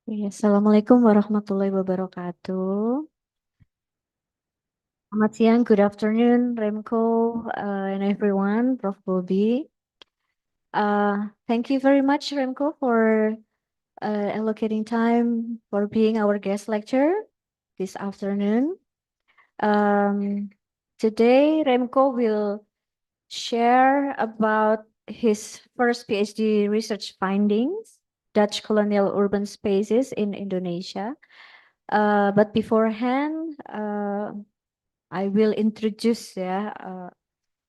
Ya, Assalamualaikum warahmatullahi wabarakatuh. Selamat siang, good afternoon, Remco, and everyone, Prof. Bobby. Thank you very much, Remco, for allocating time for being our guest lecturer this afternoon. Um, Today, Remco will share about his first PhD research findings, Dutch colonial urban spaces in Indonesia. But beforehand, I will introduce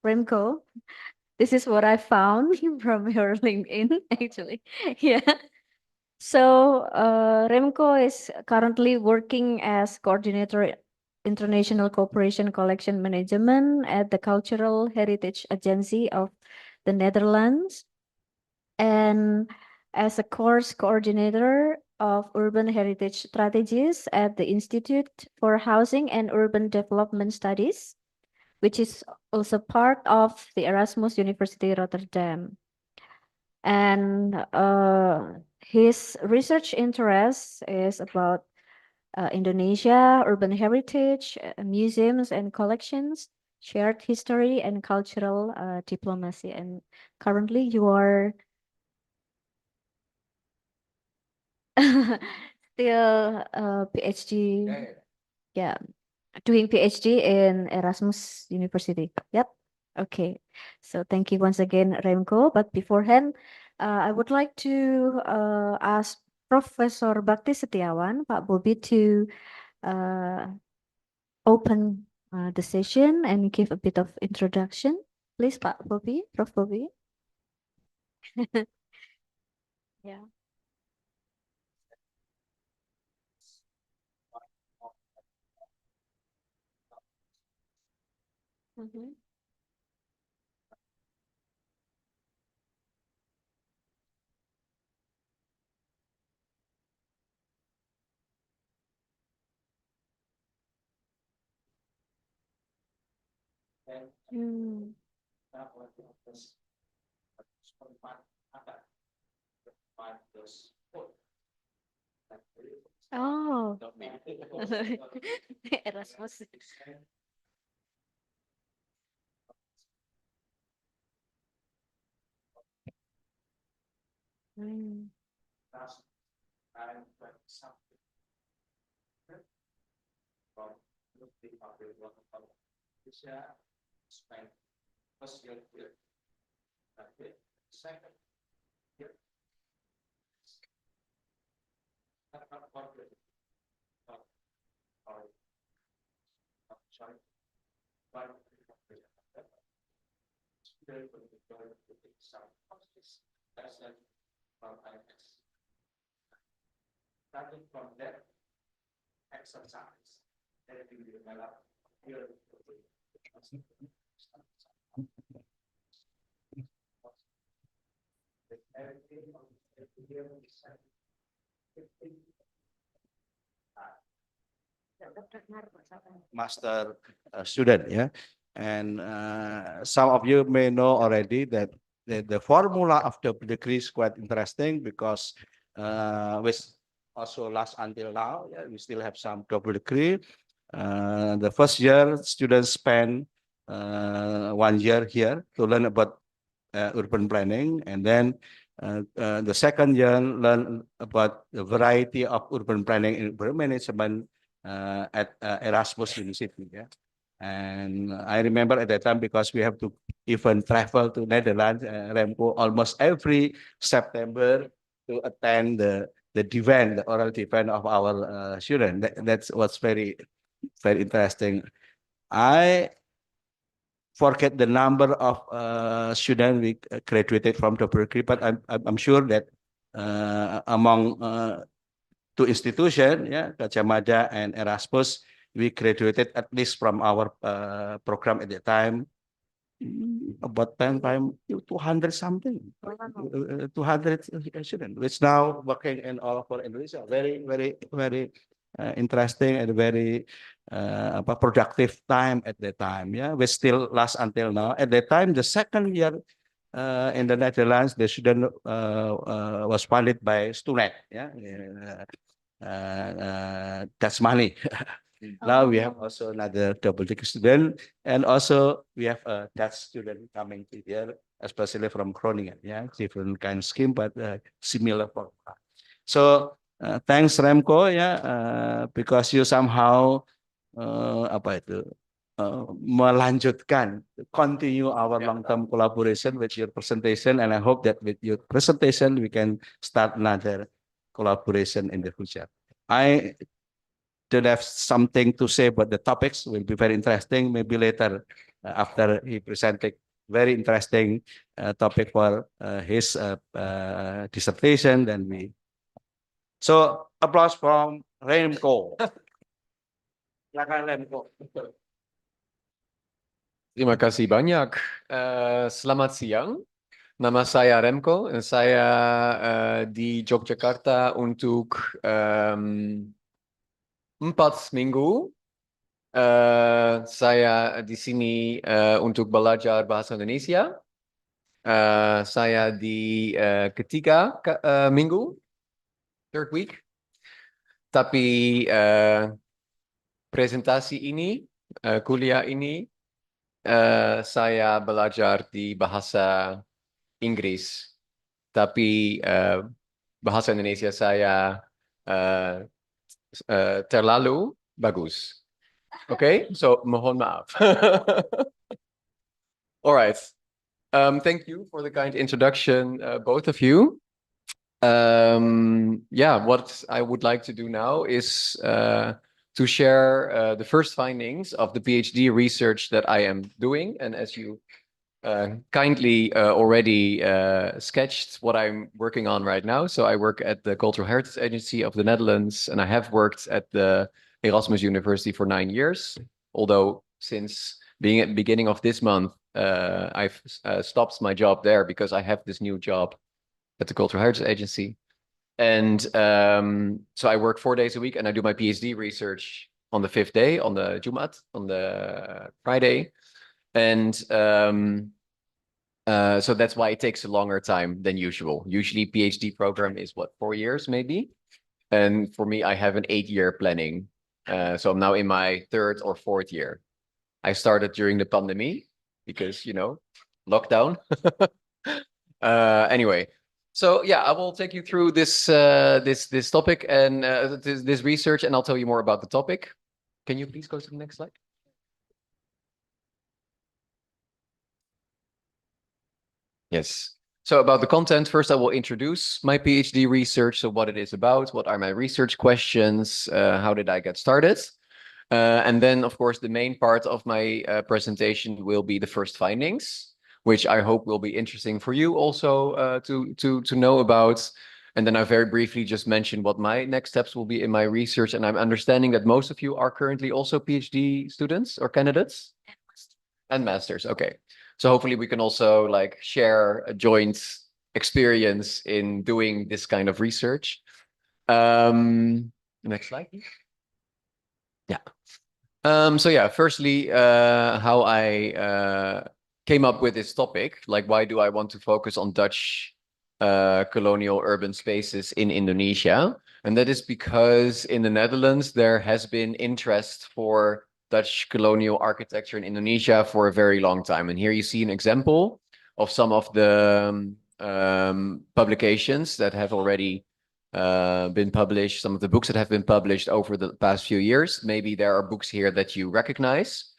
Remco. This is what I found from your LinkedIn, actually. Yeah. So Remco is currently working as coordinator international cooperation collection management at the Cultural Heritage Agency of the Netherlands and as a course coordinator of urban heritage strategies at the Institute for Housing and Urban Development Studies, which is also part of the Erasmus University Rotterdam. And his research interest is about Indonesia, urban heritage, museums and collections, shared history, and cultural diplomacy. And currently, you are still PhD, yeah, doing PhD in Erasmus University. Yep. Okay. So thank you once again, Remco. But beforehand, I would like to ask Professor Bakti Setiawan, Pak Bobi, to uh, open the session and give a bit of introduction. Please, Pak Bobi, Prof. Bobi. Yeah. Mhm. Hmm. Oh, Erasmus. Hmm. Master student, yeah. And some of you may know already that the formula of the degree is quite interesting because which also lasts until now. Yeah, we still have some double degree. The first year, students spend 1 year here to learn about urban planning, and then the second year learn about the variety of urban planning and urban management at Erasmus University. Yeah. And I remember at that time because we have to even travel to Netherlands, Remco, almost every September to attend the event, the oral event of our student. That's what's very, very interesting. I forget the number of students we graduated from the Berkeley, but I'm sure that among two institutions, yeah, Gajah Mada and Erasmus, we graduated at least from our program at the time about 10 times 200 something, 200 students, which now working in all over Indonesia. Very, very, very interesting and very productive time at the time. Yeah, we still last until now. At the time, the second year in the Netherlands, the student was funded by student. Yeah, that's money. Now we have also another double degree student, and also we have a Dutch student coming to here, especially from Groningen. Yeah, different kind of scheme, but similar formula. So thanks Remco, yeah, because you somehow apa itu melanjutkan, continue our long-term collaboration with your presentation, and I hope that with your presentation we can start another collaboration in the future. I don't have something to say, but the topics will be very interesting. Maybe later, after he presented very interesting topic for his dissertation, then we. So applause from Remco. Silakan Remco. Terima kasih banyak. Selamat siang. Nama saya Remco en saya di Yogyakarta untuk 4 minggu. Saya di sini untuk belajar bahasa Indonesia. Saya di ketiga minggu, third week. Tapi presentasi ini, kuliah ini, saya belajar di bahasa Inggris. Tapi bahasa Indonesia saya terlalu bagus. Okay, so mohon maaf. All right. Thank you for the kind introduction, both of you. Yeah, what I would like to do now is to share the first findings of the PhD research that I am doing. And as you kindly already sketched what I'm working on right now. So I work at the Cultural Heritage Agency of the Netherlands, and I have worked at the Erasmus University for 9 years. Although since being at the beginning of this month, I've stopped my job there because I have this new job at the Cultural Heritage Agency. And so I work 4 days a week, and I do my PhD research on the 5th day, on the Jumat, on the Friday. And so that's why it takes a longer time than usual. Usually PhD program is what, 4 years maybe? And for me, I have an 8-year planning. So I'm now in my 3rd or 4th year. I started during the pandemic because, you know, lockdown. Anyway, so yeah, I will take you through this this topic and this research, and I'll tell you more about the topic. Can you please go to the next slide? Yes. So about the content, first I will introduce my PhD research, so what it is about, what are my research questions, how did I get started? And then, of course, the main part of my presentation will be the first findings, which I hope will be interesting for you also to know about. And then I very briefly just mentioned what my next steps will be in my research. And I'm understanding that most of you are currently also PhD students or candidates? And masters, okay. So hopefully we can also like share a joint experience in doing this kind of research. Next slide, please. Yeah. So yeah, firstly, how I came up with this topic, like why do I want to focus on Dutch colonial urban spaces in Indonesia? And that is because in the Netherlands, there has been interest for Dutch colonial architecture in Indonesia for a very long time. And here you see an example of some of the publications that have already been published, some of the books that have been published over the past few years. Maybe there are books here that you recognize.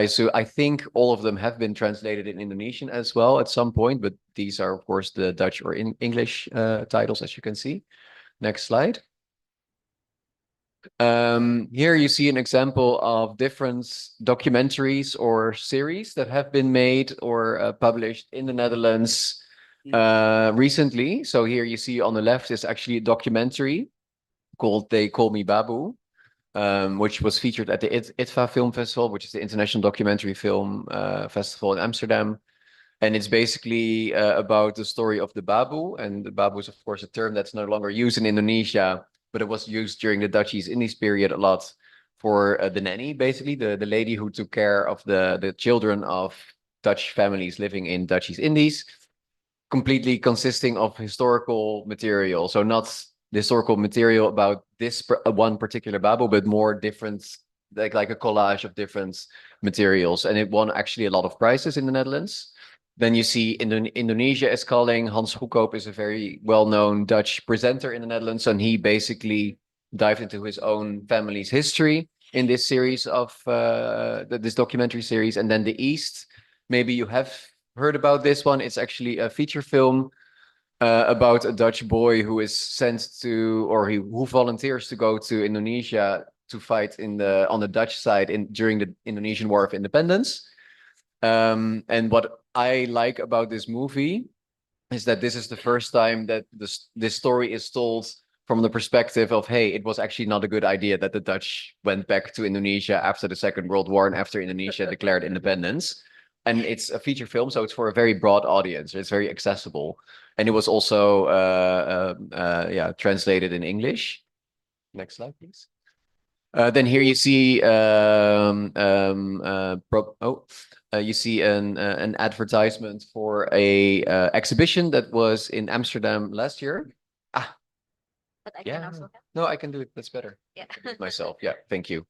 So I think all of them have been translated in Indonesian as well at some point, but these are, of course, the Dutch or English titles, as you can see. Next slide. Here you see an example of different documentaries or series that have been made or published in the Netherlands recently. So here you see on the left is actually a documentary called They Call Me Babu, which was featured at the ITVA Film Festival, which is the International Documentary Film Festival in Amsterdam. And it's basically about the story of the Babu. And the Babu is, of course, a term that's no longer used in Indonesia, but it was used during the Dutch East Indies period a lot for the nanny, basically, the lady who took care of the children of Dutch families living in Dutch East Indies. completely consisting of historical material. So not the historical material about this one particular Babel, but more different, like a collage of different materials. And it won actually a lot of prizes in the Netherlands. Then you see Indonesia is calling. Hans Goedkoop is a very well-known Dutch presenter in the Netherlands, and he basically dived into his own family's history in this series of this documentary series. And then the East, maybe you have heard about this one. It's actually a feature film about a Dutch boy who is sent to, or who volunteers to go to Indonesia to fight on the Dutch side during the Indonesian War of Independence. And what I like about this movie is that this is the first time that this story is told from the perspective of, hey, it was actually not a good idea that the Dutch went back to Indonesia after the Second World War and after Indonesia declared independence. And it's a feature film, so it's for a very broad audience. It's very accessible. And it was also translated in English. Next slide, please. Then here you see you see an advertisement for a exhibition that was in Amsterdam last year. But I can Yeah. also help. No, I can do it. That's better. Yeah. I do it myself. Yeah, thank you.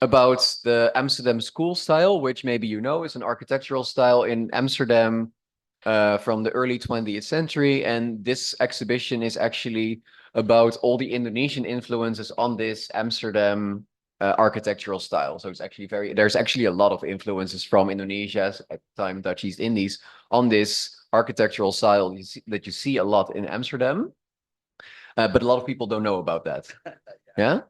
About the Amsterdam school style, which maybe you know is an architectural style in Amsterdam from the early 20th century. And this exhibition is actually about all the Indonesian influences on this Amsterdam architectural style. So it's actually there's actually a lot of influences from Indonesia at the time, Dutch East Indies, on this architectural style that you see a lot in Amsterdam. But a lot of people don't know about that. Yeah.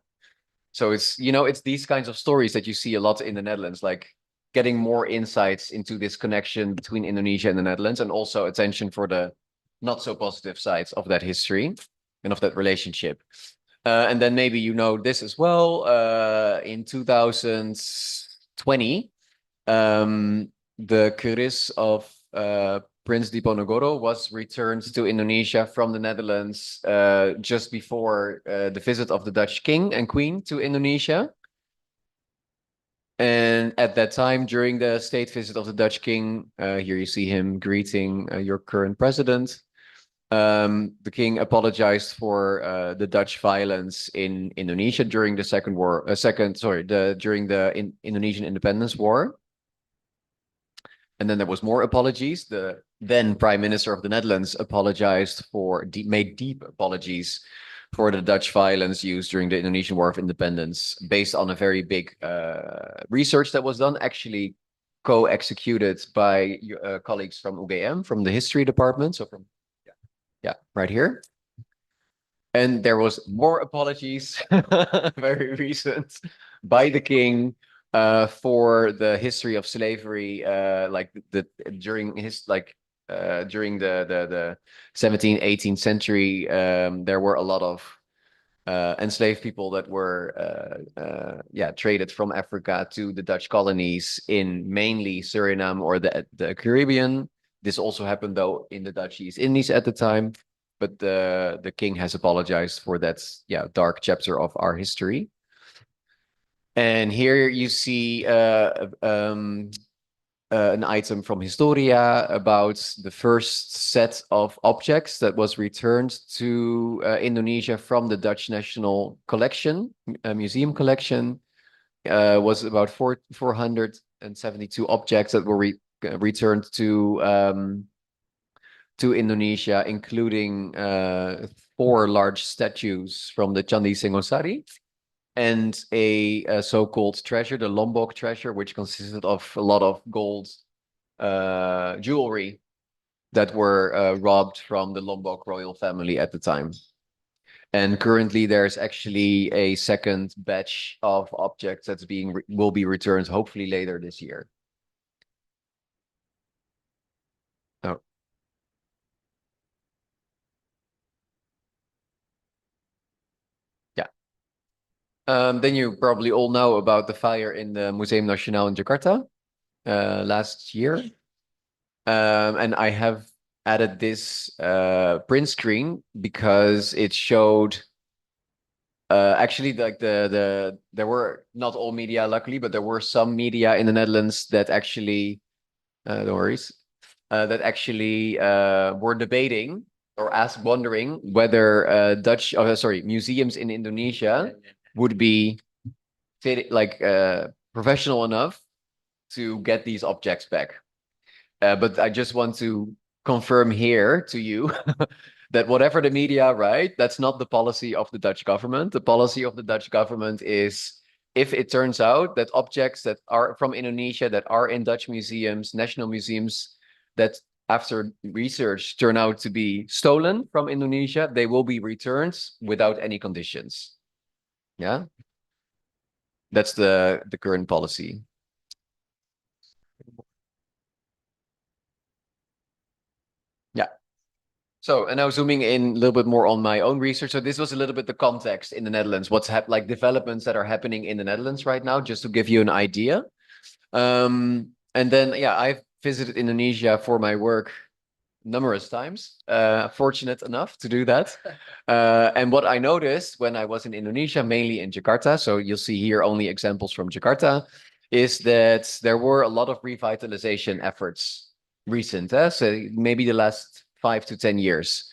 So it's, it's these kinds of stories that you see a lot in the Netherlands, like getting more insights into this connection between Indonesia and the Netherlands, and also attention for the not so positive sides of that history and of that relationship. And then maybe you know this as well. In 2020, the Keris of Prince Diponegoro was returned to Indonesia from the Netherlands just before the visit of the Dutch king and queen to Indonesia. And at that time, during the state visit of the Dutch king, here you see him greeting your current president. The king apologized for the Dutch violence in Indonesia during the during the Indonesian Independence War. And then there was more apologies. The then Prime Minister of the Netherlands apologized made deep apologies for the Dutch violence used during the Indonesian War of Independence, based on a very big research that was done, actually co-executed by colleagues from UGM, from the history department. So right here. And there was more apologies, very recent, by the king for the history of slavery, during the 17th, 18th century. There were a lot of enslaved people that were traded from Africa to the Dutch colonies in mainly Suriname or the Caribbean. This also happened though in the Dutch East Indies at the time, but the king has apologized for that dark chapter of our history. And here you see an item from Historia about the first set of objects that was returned to Indonesia from the Dutch National Collection, museum collection. Was about 472 objects that were returned to Indonesia, including 4 large statues from the Candi Singosari and a so-called treasure, the Lombok treasure, which consisted of a lot of gold jewelry that were robbed from the Lombok royal family at the time. And currently there's actually a second batch of objects that's will be returned hopefully later this year. Oh. Then you probably all know about the fire in the Museum Nasional in Jakarta last year. And I have added this print screen because it showed actually like there were not all media luckily, but there were some media in the Netherlands that actually no worries. that actually were debating or wondering whether museums in Indonesia would be professional enough to get these objects back. But I just want to confirm here to you that whatever the media write, that's not the policy of the Dutch government. The policy of the Dutch government is, if it turns out that objects that are from Indonesia that are in Dutch museums, national museums, that after research turn out to be stolen from Indonesia, they will be returned without any conditions. Yeah, that's the current policy. Yeah. So, and now zooming in a little bit more on my own research. So this was a little bit the context in the Netherlands, what's like developments that are happening in the Netherlands right now, just to give you an idea. And then, yeah, I've visited Indonesia for my work numerous times, fortunate enough to do that. And what I noticed when I was in Indonesia, mainly in Jakarta, so you'll see here only examples from Jakarta, is that there were a lot of revitalization efforts recent, so maybe the last 5 to 10 years.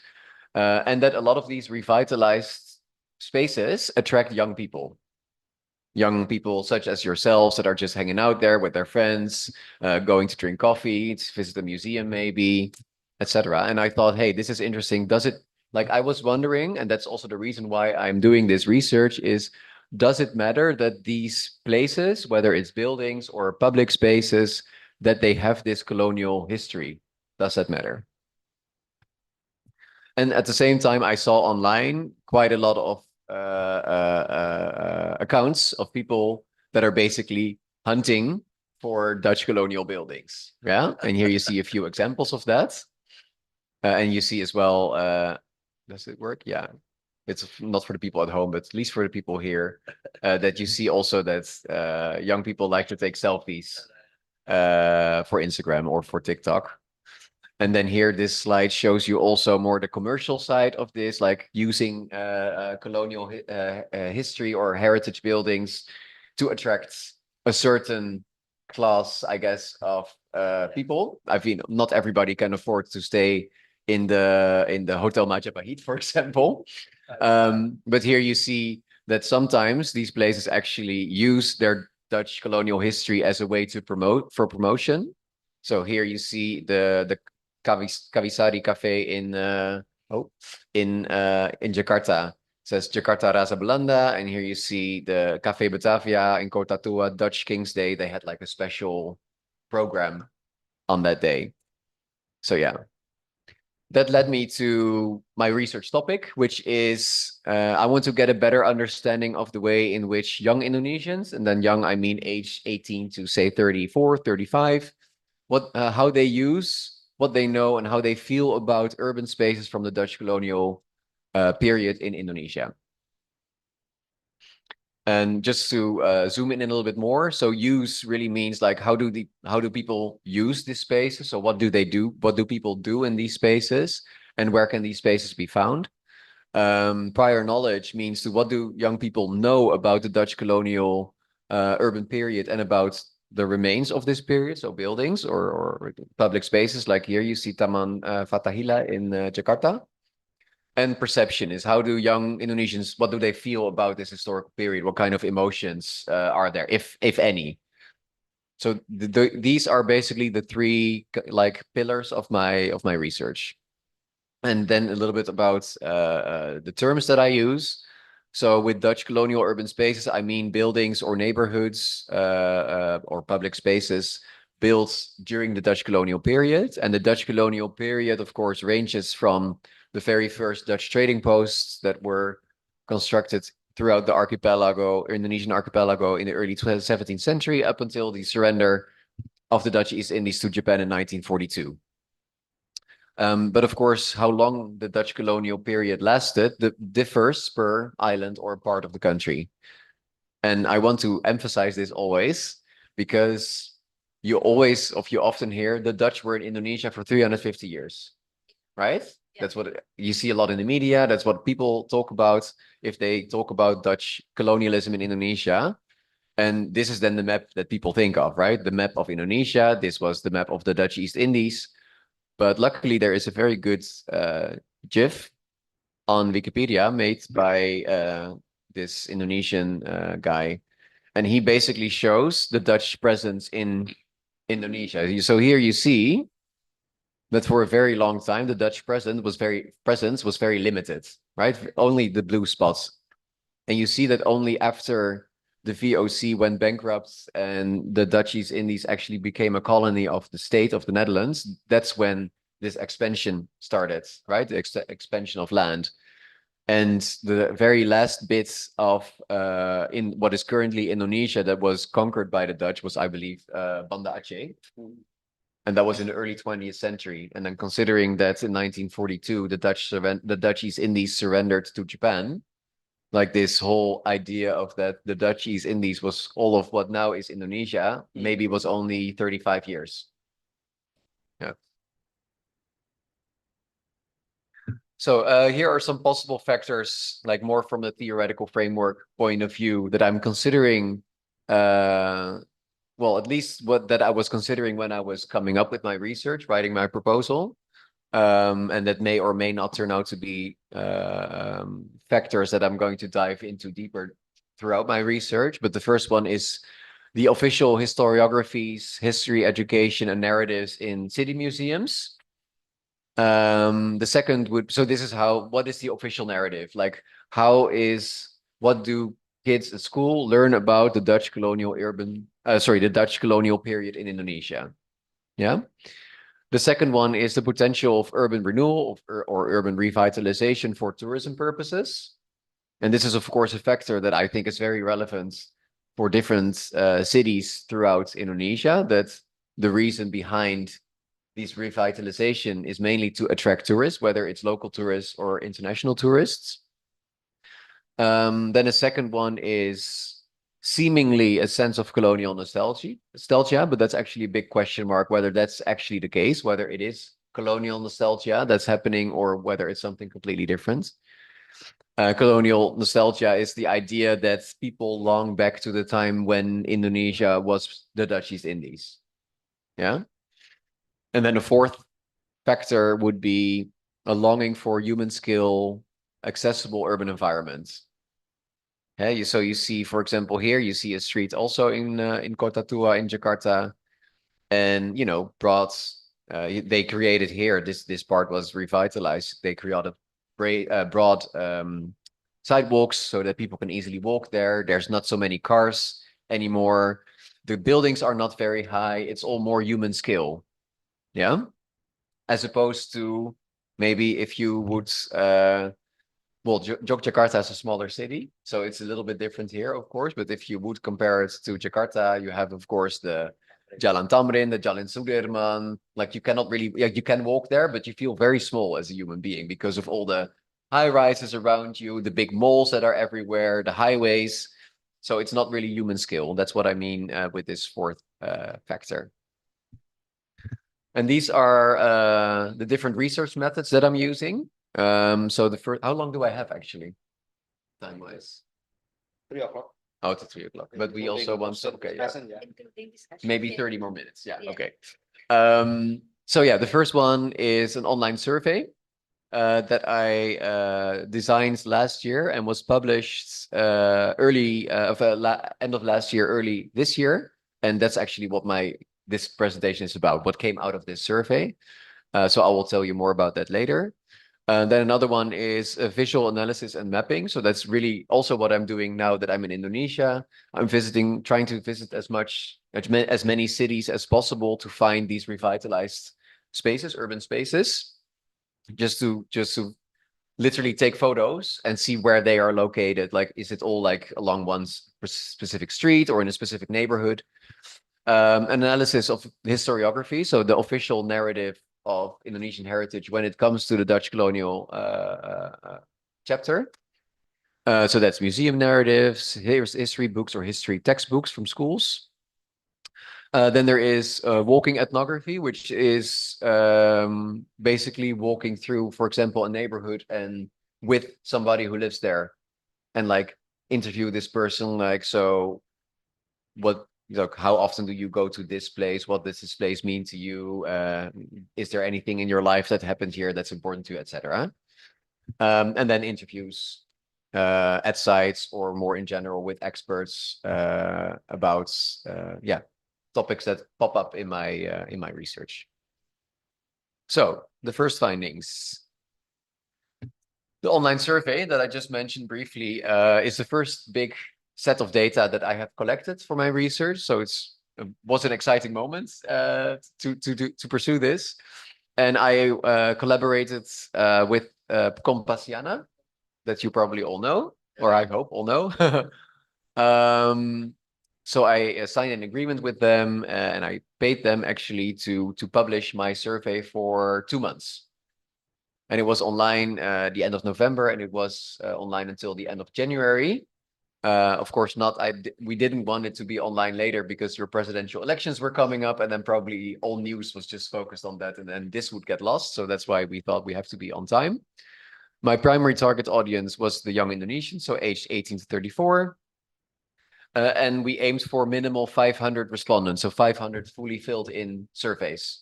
And that a lot of these revitalized spaces attract young people such as yourselves that are just hanging out there with their friends, going to drink coffee, to visit a museum maybe, etc. And I thought, hey, this is interesting. I was wondering, and that's also the reason why I'm doing this research, is does it matter that these places, whether it's buildings or public spaces, that they have this colonial history? Does that matter? And at the same time, I saw online quite a lot of accounts of people that are basically hunting for Dutch colonial buildings. Yeah, and here you see a few examples of that. And you see as well, does it work? Yeah, it's not for the people at home, but at least for the people here, that you see also that young people like to take selfies for Instagram or for TikTok. And then here, this slide shows you also more the commercial side of this, like using colonial history or heritage buildings to attract a certain class, I guess, of people. I mean, not everybody can afford to stay in the Hotel Majapahit, for example. But here you see that sometimes these places actually use their Dutch colonial history as a way to promotion. So here you see the Kavisari Cafe in Jakarta. It says Jakarta Rasa Belanda, and here you see the Cafe Batavia in Kota Tua, Dutch King's Day. They had like a special program on that day. So yeah, that led me to my research topic, which is I want to get a better understanding of the way in which young Indonesians, and then young, I mean age 18 to say 34, 35, how they use, what they know, and how they feel about urban spaces from the Dutch colonial period in Indonesia. And just to zoom in a little bit more, so use really means like how do people use these spaces? So what do they do? What do people do in these spaces? And where can these spaces be found? Prior knowledge means to what do young people know about the Dutch colonial urban period and about the remains of this period, so buildings or public spaces, like here you see Taman Fathahillah in Jakarta. And perception is how do young Indonesians, what do they feel about this historical period? What kind of emotions are there, if any? So these are basically the three like pillars of my research. And then a little bit about the terms that I use. So with Dutch colonial urban spaces, I mean buildings or neighborhoods or public spaces built during the Dutch colonial period. And the Dutch colonial period, of course, ranges from the very first Dutch trading posts that were constructed throughout the archipelago, Indonesian archipelago in the early 17th century up until the surrender of the Dutch East Indies to Japan in 1942. But of course, how long the Dutch colonial period lasted differs per island or part of the country. And I want to emphasize this always, because you often hear the Dutch were in Indonesia for 350 years, right? Yeah. That's what you see a lot in the media. That's what people talk about if they talk about Dutch colonialism in Indonesia. And this is then the map that people think of, right? The map of Indonesia. This was the map of the Dutch East Indies. But luckily, there is a very good GIF on Wikipedia made by this Indonesian guy, and he basically shows the Dutch presence in Indonesia. So here you see that for a very long time, the Dutch presence was very limited, right? Only the blue spots. And you see that only after the VOC went bankrupt and the Dutch East Indies actually became a colony of the state of the Netherlands, that's when this expansion started, right? The expansion of land. And the very last bit of in what is currently Indonesia that was conquered by the Dutch was, I believe, Banda Aceh. And that was in the early 20th century. And then considering that in 1942, the Dutch East Indies surrendered to Japan, like this whole idea of that the Dutch East Indies was all of what now is Indonesia, maybe was only 35 years. Yeah. So here are some possible factors, like more from the theoretical framework point of view that I'm considering, well, at least what that I was considering when I was coming up with my research, writing my proposal. And that may or may not turn out to be factors that I'm going to dive into deeper throughout my research. But the first one is the official historiographies, history, education, and narratives in city museums. The second would, so this is what is the official narrative? Like, what do kids at school learn about the Dutch colonial the Dutch colonial period in Indonesia? Yeah. The second one is the potential of urban renewal or urban revitalization for tourism purposes. And this is, of course, a factor that I think is very relevant for different cities throughout Indonesia, that the reason behind this revitalization is mainly to attract tourists, whether it's local tourists or international tourists. Then a second one is seemingly a sense of colonial nostalgia, but that's actually a big question mark whether that's actually the case, whether it is colonial nostalgia that's happening or whether it's something completely different. Colonial nostalgia is the idea that people long back to the time when Indonesia was the Dutch East Indies. Yeah. And then the fourth factor would be a longing for human skill, accessible urban environments. Yeah, so you see, for example, here you see a street also in Kota Tua in Jakarta, and they created here. This part was revitalized. They created broad sidewalks so that people can easily walk there. There's not so many cars anymore. The buildings are not very high. It's all more human scale. Yeah, as opposed to maybe if you would. Well, Yogyakarta is a smaller city, so it's a little bit different here, of course. But if you would compare it to Jakarta, you have, of course, the Jalan Tamrin, the Jalan Sudirman. Like you cannot really, you can walk there, but you feel very small as a human being because of all the high rises around you, the big malls that are everywhere, the highways. So it's not really human scale. That's what I mean with this fourth factor. And these are the different research methods that I'm using. So the first, how long do I have actually, time-wise? 3 o'clock. Oh, it's 3 o'clock, but we also want to, okay, yeah. Maybe 30 more minutes. Yeah, okay. So yeah, the first one is an online survey that I designed last year and was published end of last year, early this year. And that's actually what this presentation is about, what came out of this survey. So I will tell you more about that later. Then another one is visual analysis and mapping. So that's really also what I'm doing now that I'm in Indonesia. I'm trying to visit as many cities as possible to find these revitalized spaces, urban spaces, just to literally take photos and see where they are located. Like, is it all like along one specific street or in a specific neighborhood? Analysis of historiography, so the official narrative of Indonesian heritage when it comes to the Dutch colonial chapter. So that's museum narratives, history books or history textbooks from schools. Then there is walking ethnography, which is basically walking through, for example, a neighborhood and with somebody who lives there and like interview this person, like, so what Like, how often do you go to this place? What does this place mean to you? Is there anything in your life that happened here that's important to you, etc. And then interviews at sites or more in general with experts about topics that pop up in my research. So the first findings. The online survey that I just mentioned briefly is the first big set of data that I have collected for my research. So it was an exciting moment to pursue this. And I collaborated with Compasiana, that you probably all know, or I hope all know. So I signed an agreement with them and I paid them actually to publish my survey for 2 months. And it was online the end of November, and it was online until the end of January. Of course, we didn't want it to be online later because your presidential elections were coming up, and then probably all news was just focused on that, and then this would get lost. So that's why we thought we have to be on time. My primary target audience was the young Indonesians, so aged 18 to 34. And we aimed for minimal 500 respondents, so 500 fully filled in surveys.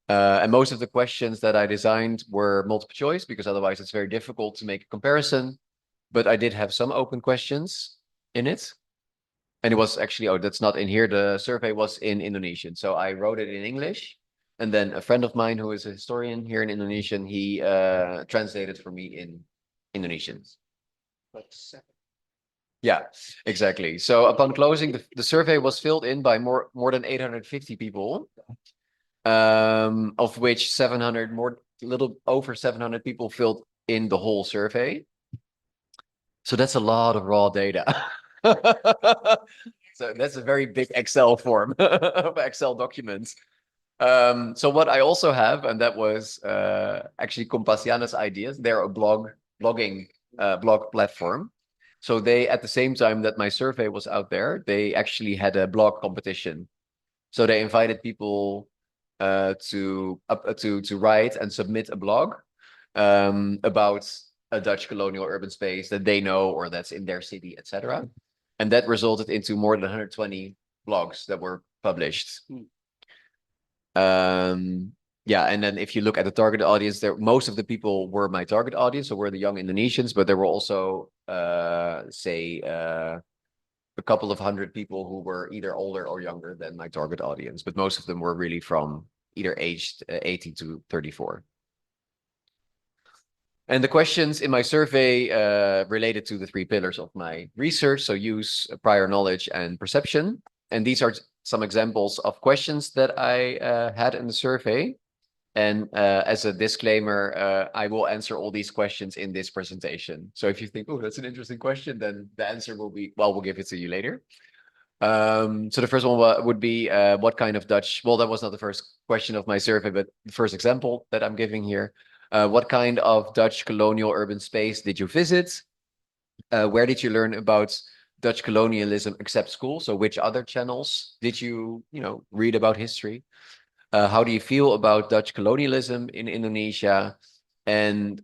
And most of the questions that I designed were multiple choice because otherwise it's very difficult to make a comparison. But I did have some open questions in it. And it was actually, oh, that's not in here. The survey was in Indonesian. So I wrote it in English. And then a friend of mine who is a historian here in Indonesian, he translated for me in Indonesian. Yeah, exactly. So upon closing, the survey was filled in by more than 850 people. Of which 700, little over 700 people filled in the whole survey. So that's a lot of raw data. So that's a very big Excel form of Excel documents. So what I also have, and that was actually Compasiana's ideas. They're a blog platform. So they, at the same time that my survey was out there, they actually had a blog competition. So they invited people to write and submit a blog about a Dutch colonial urban space that they know or that's in their city, etc. And that resulted into more than 120 blogs that were published. Yeah, and then if you look at the target audience, most of the people were my target audience, so were the young Indonesians, but there were also a couple of hundred people who were either older or younger than my target audience, but most of them were really from either aged 18 to 34. And the questions in my survey related to the 3 pillars of my research, so use, prior knowledge, and perception. And these are some examples of questions that I had in the survey. And as a disclaimer, I will answer all these questions in this presentation. So if you think, oh, that's an interesting question, then the answer will be, well, we'll give it to you later. So the first one would be what kind of Dutch, well, that was not the first question of my survey, but the first example that I'm giving here. What kind of Dutch colonial urban space did you visit? Where did you learn about Dutch colonialism except school? So which other channels did you read about history? How do you feel about Dutch colonialism in Indonesia? And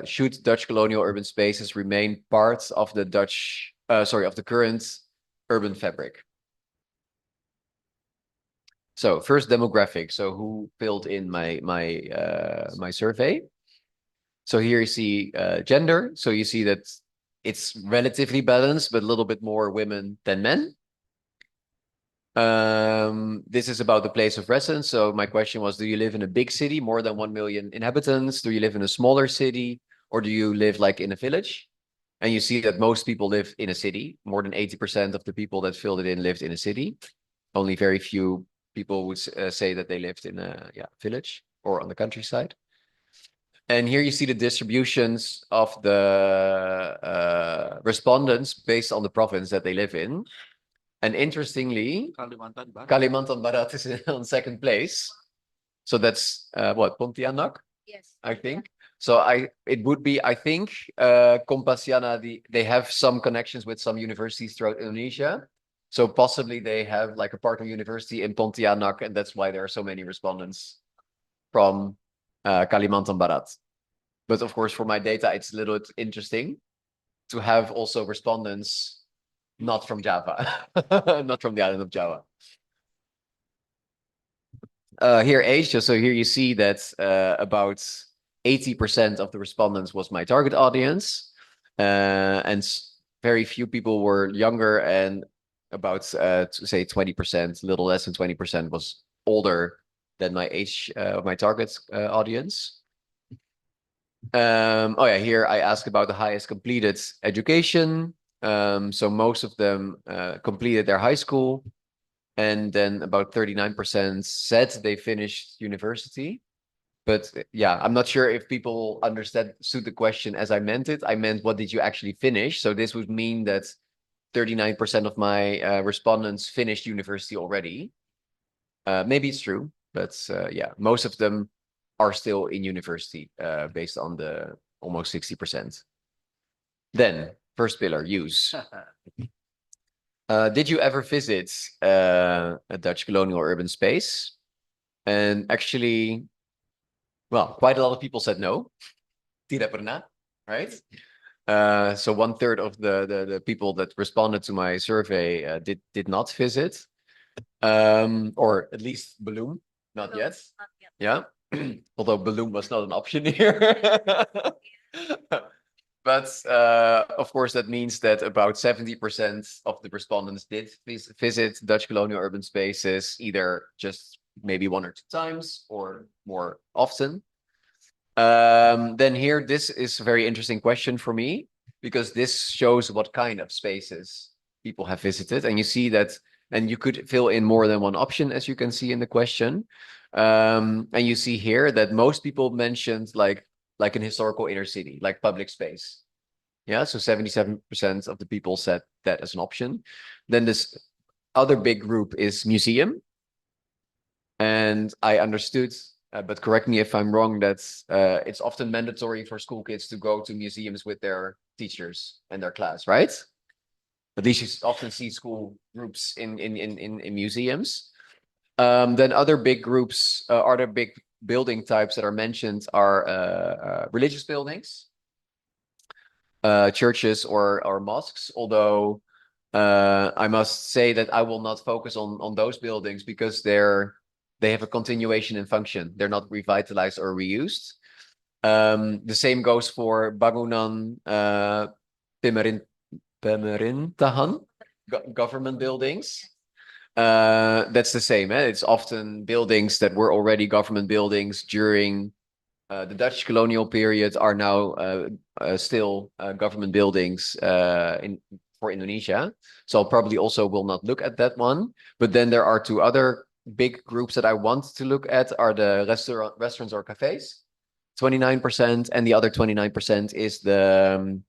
should Dutch colonial urban spaces remain part of the of the current urban fabric? So first, demographic. So who filled in my survey? So here you see gender. So you see that it's relatively balanced, but a little bit more women than men. This is about the place of residence. So my question was, do you live in a big city, more than 1 million inhabitants? Do you live in a smaller city, or do you live like in a village? And you see that most people live in a city. More than 80% of the people that filled it in lived in a city. Only very few people would say that they lived in a village or on the countryside. And here you see the distributions of the respondents based on the province that they live in. And interestingly, Kalimantan Barat is on second place. So that's what, Pontianak? Yes. I think. So it would be, I think, Compasiana, they have some connections with some universities throughout Indonesia. So possibly they have like a partner university in Pontianak, and that's why there are so many respondents from Kalimantan Barat. But of course, for my data, it's a little bit interesting to have also respondents not from Java, not from the island of Java. Here, Asia. So here you see that about 80% of the respondents was my target audience, and very few people were younger, and about say 20%, a little less than 20% was older than my age of my target audience. Oh yeah, here I ask about the highest completed education. So most of them completed their high school, and then about 39% said they finished university. But yeah, I'm not sure if people understood the question as I meant it. I meant, what did you actually finish? So this would mean that 39% of my respondents finished university already. Maybe it's true, but yeah, most of them are still in university based on the almost 60%. Then, first pillar, use. Did you ever visit a Dutch colonial urban space? And actually, well, quite a lot of people said no. Tidak pernah, right? So 1/3 of the people that responded to my survey did not visit, or at least Bloom, not yet. Yeah, although Bloom was not an option here. But of course, that means that about 70% of the respondents did visit Dutch colonial urban spaces, either just maybe 1 or 2 times or more often. Then here, this is a very interesting question for me, because this shows what kind of spaces people have visited. And you see that, and you could fill in more than one option, as you can see in the question. And you see here that most people mentioned like an historical inner city, like public space. Yeah, so 77% of the people said that as an option. Then this other big group is museum. And I understood, but correct me if I'm wrong, that it's often mandatory for school kids to go to museums with their teachers and their class, right? At least you often see school groups in museums. Then other big groups, other big building types that are mentioned are religious buildings, churches or mosques. Although I must say that I will not focus on those buildings, because they have a continuation in function. They're not revitalized or reused. The same goes for bangunan pemerintahan, government buildings. That's the same. It's often buildings that were already government buildings during the Dutch colonial period are now still government buildings for Indonesia. So I'll probably also will not look at that one. But then there are 2 other big groups that I want to look at are the restaurants or cafes, 29%, and the other 29% is the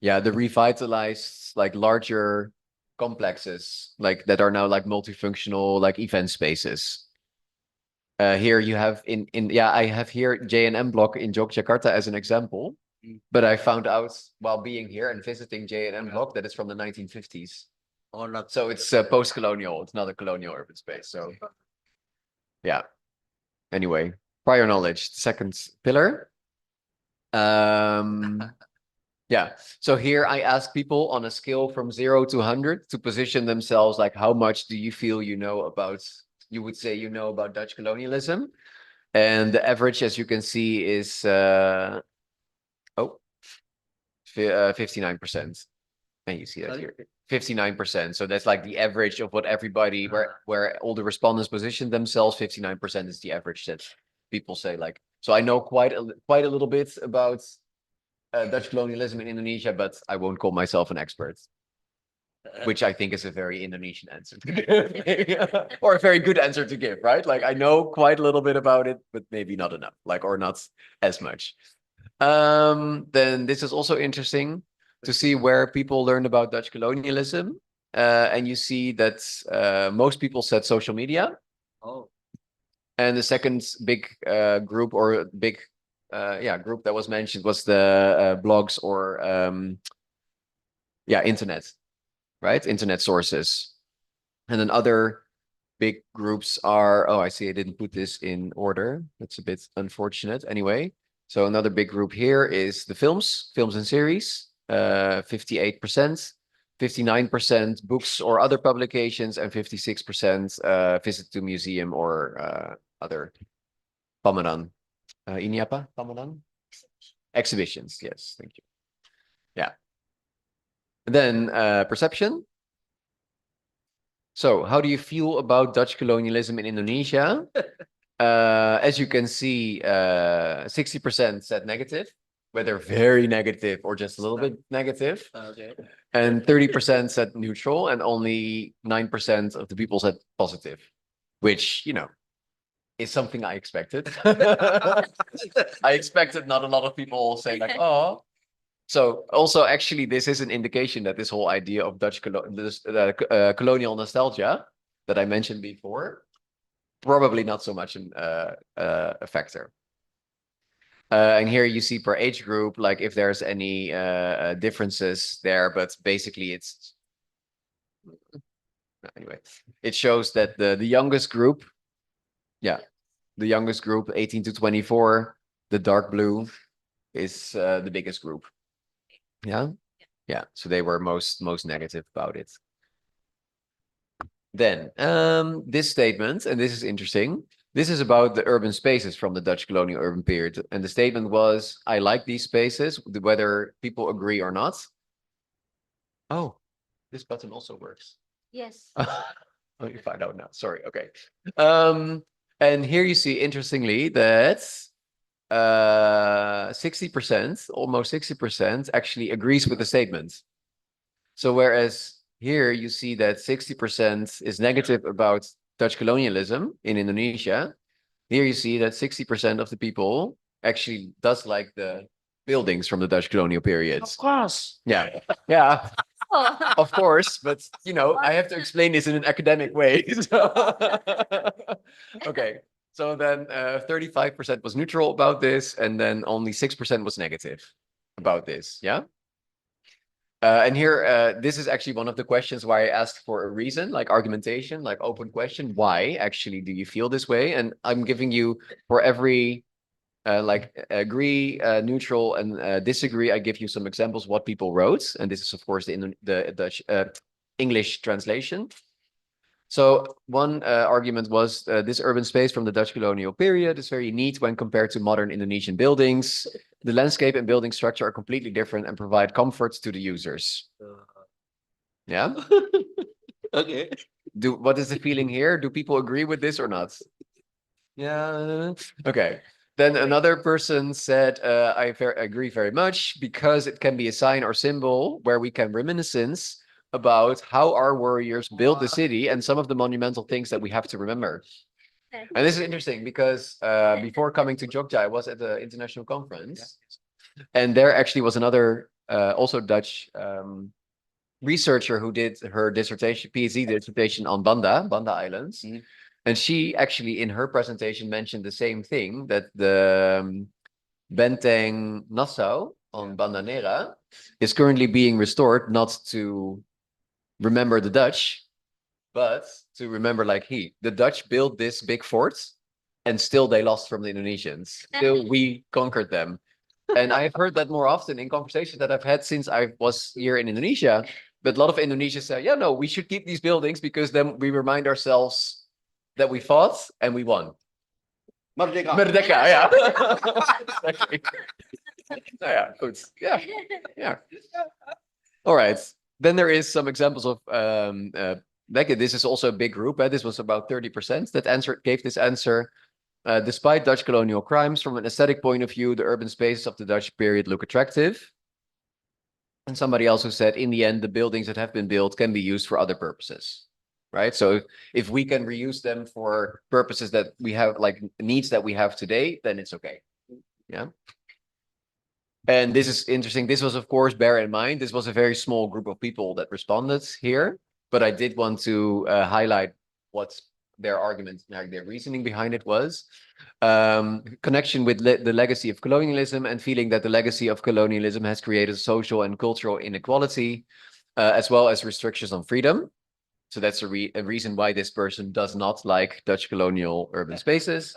revitalized, like, larger complexes, like that are now like multifunctional, like event spaces. Here you have I have here J&M block in Yogyakarta as an example, but I found out while being here and visiting J&M block that it's from the 1950s. Or not. So it's post-colonial. It's not a colonial urban space. So yeah. Anyway, prior knowledge, second pillar. Yeah. So here I ask people on a scale from 0 to 100 to position themselves, like, how much do you feel you would say you know about Dutch colonialism? And the average, as you can see, is 59%. And you see that here, 59%. So that's like the average of what everybody, where all the respondents positioned themselves. 59% is the average that people say. Like, so I know quite a little bit about Dutch colonialism in Indonesia, but I won't call myself an expert, which I think is a very Indonesian answer to give, or a very good answer to give, right? Like, I know quite a little bit about it, but maybe not enough, like, or not as much. Then this is also interesting to see where people learned about Dutch colonialism. And you see that most people said social media. Oh. And the second big group, or big group that was mentioned, was the blogs or internet, right? Internet sources. And then other big groups are, I see I didn't put this in order. That's a bit unfortunate. Anyway, so another big group here is the films and series, 58%. 59% books or other publications, and 56% visit to museum or other pameran. Ini apa? Pameran? Exhibitions. Yes, thank you. Yeah. Then perception. So, how do you feel about Dutch colonialism in Indonesia? As you can see, 60% said negative, whether very negative or just a little bit negative. Okay. And 30% said neutral, and only 9% of the people said positive, which, is something I expected. I expected not a lot of people say like, oh. So also, actually, this is an indication that this whole idea of Dutch colonial nostalgia that I mentioned before, probably not so much a factor. And here you see per age group, like if there's any differences there, but basically it's anyway. It shows that the youngest group, the youngest group, 18 to 24, the dark blue is the biggest group. Yeah. So they were most negative about it. Then this statement, and this is interesting. This is about the urban spaces from the Dutch colonial urban period. And the statement was, I like these spaces, whether people agree or not. Oh, this button also works. Yes. Let me find out now. Sorry. Okay. And here you see, interestingly, that 60%, almost 60%, actually agrees with the statement. So whereas here you see that 60% is negative about Dutch colonialism in Indonesia, here you see that 60% of the people actually does like the buildings from the Dutch colonial periods. Of course. Yeah. Oh. Of course, but I have to explain this in an academic way. Okay. So then 35% was neutral about this, and then only 6% was negative about this. Yeah. And here, this is actually one of the questions why I asked for a reason, like argumentation, like open question. Why actually do you feel this way? And I'm giving you for every like agree, neutral, and disagree. I give you some examples what people wrote, and this is of course the Dutch English translation. So one argument was this urban space from the Dutch colonial period is very neat when compared to modern Indonesian buildings. The landscape and building structure are completely different and provide comfort to the users. Yeah. Okay. What is the feeling here? Do people agree with this or not? Yeah. Okay. Then another person said, I agree very much because it can be a sign or symbol where we can reminiscence about how our warriors built the city and some of the monumental things that we have to remember. And this is interesting because before coming to Jogja, I was at the international conference, and there actually was another also Dutch researcher who did her dissertation, PhD dissertation on Banda Islands. Mm-hmm. And she actually, in her presentation, mentioned the same thing, that the Benteng Nassau on Banda Nera is currently being restored, not to remember the Dutch, but to remember like the Dutch built this big fort and still they lost from the Indonesians. Still we conquered them. And I've heard that more often in conversations that I've had since I was here in Indonesia. But a lot of Indonesians say, yeah, no, we should keep these buildings because then we remind ourselves that we fought and we won. Merdeka. Merdeka, yeah. Exactly. Yeah, good. Yeah. All right. Then there is some examples of this is also a big group. This was about 30% that gave this answer. Despite Dutch colonial crimes, from an aesthetic point of view, the urban spaces of the Dutch period look attractive. And somebody else who said, in the end, the buildings that have been built can be used for other purposes, right? So if we can reuse them for purposes that we have, like needs that we have today, then it's okay. Yeah. And this is interesting. This was, of course, bear in mind, this was a very small group of people that responded here, but I did want to highlight what their argument, like their reasoning behind it was. Connection with the legacy of colonialism and feeling that the legacy of colonialism has created social and cultural inequality, as well as restrictions on freedom. So that's a reason why this person does not like Dutch colonial urban spaces.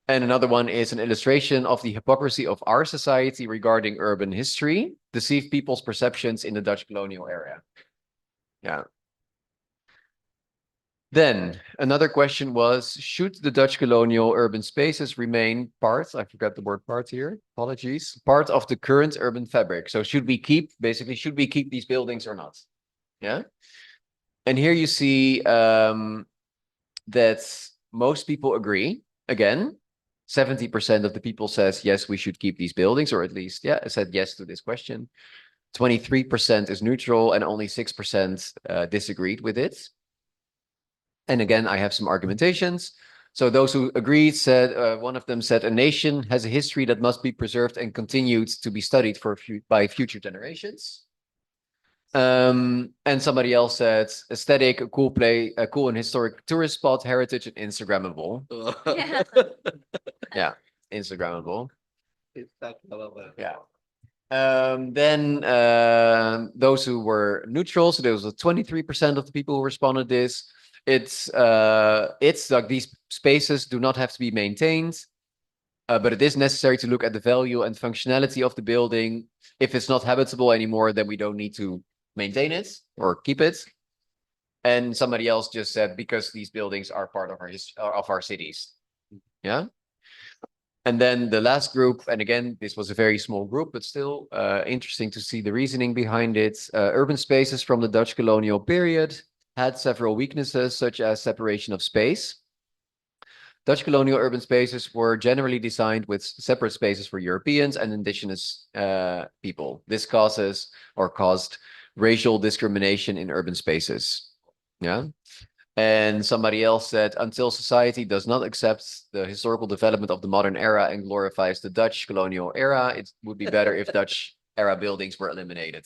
And another one is an illustration of the hypocrisy of our society regarding urban history, deceive people's perceptions in the Dutch colonial area. Yeah. Then another question was, should the Dutch colonial urban spaces remain part, I forgot the word part here, apologies, part of the current urban fabric? So should we keep these buildings or not? Yeah. And here you see that most people agree. Again, 70% of the people says, yes, we should keep these buildings, or at least, yeah, said yes to this question. 23% is neutral and only 6% disagreed with it. And again, I have some argumentations. So those who agreed said, one of them said, a nation has a history that must be preserved and continued to be studied by future generations. And somebody else said, aesthetic, a cool and historic tourist spot, heritage, and Instagrammable. Yeah. Yeah, Instagrammable. Yeah. Then those who were neutral, so there was 23% of the people who responded this. It's like these spaces do not have to be maintained, but it is necessary to look at the value and functionality of the building. If it's not habitable anymore, then we don't need to maintain it or keep it. And somebody else just said, because these buildings are part of our cities. Yeah. And then the last group, and again, this was a very small group, but still interesting to see the reasoning behind it. Urban spaces from the Dutch colonial period had several weaknesses, such as separation of space. Dutch colonial urban spaces were generally designed with separate spaces for Europeans and indigenous people. This caused racial discrimination in urban spaces. Yeah. And somebody else said, until society does not accept the historical development of the modern era and glorifies the Dutch colonial era, it would be better if Dutch era buildings were eliminated.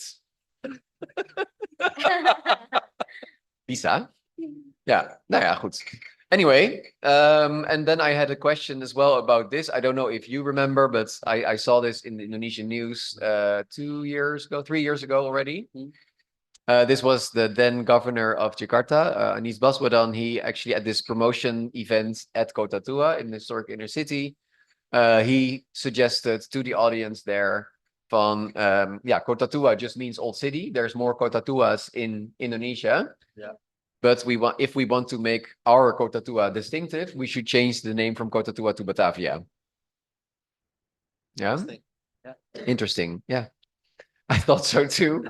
Bisa? Ja, nou ja, goed. Anyway, and then I had a question as well about this. I don't know if you remember, but I saw this in the Indonesian news 3 years ago already. This was the then governor of Jakarta, Anies Baswedan. He actually, at this promotion event at Kota Tua in the historic inner city, he suggested to the audience there Kota Tua just means old city. There's more Kota Tuas in Indonesia. Yeah. But if we want to make our Kota Tua distinctive, we should change the name from Kota Tua to Batavia. Yeah. Interesting. Yeah. I thought so too.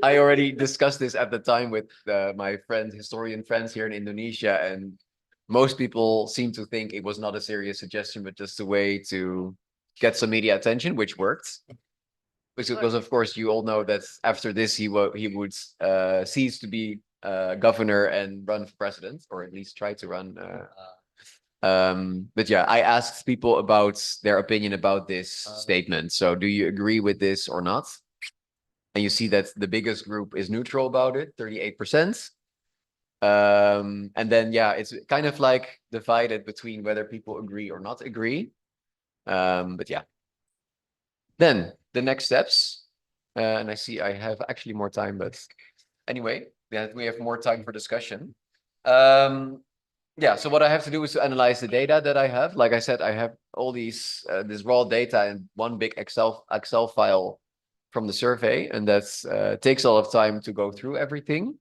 I already discussed this at the time with my historian friends here in Indonesia, and most people seem to think it was not a serious suggestion, but just a way to get some media attention, which worked. Because of course, you all know that after this, he would cease to be governor and run for president, or at least try to run. But yeah, I asked people about their opinion about this statement. So do you agree with this or not? And you see that the biggest group is neutral about it, 38%. And then, yeah, it's kind of like divided between whether people agree or not agree. But yeah. Then the next steps, and I see I have actually more time, but anyway, we have more time for discussion. Yeah, so what I have to do is to analyze the data that I have. Like I said, I have all this raw data in one big Excel file from the survey, and that takes a lot of time to go through everything.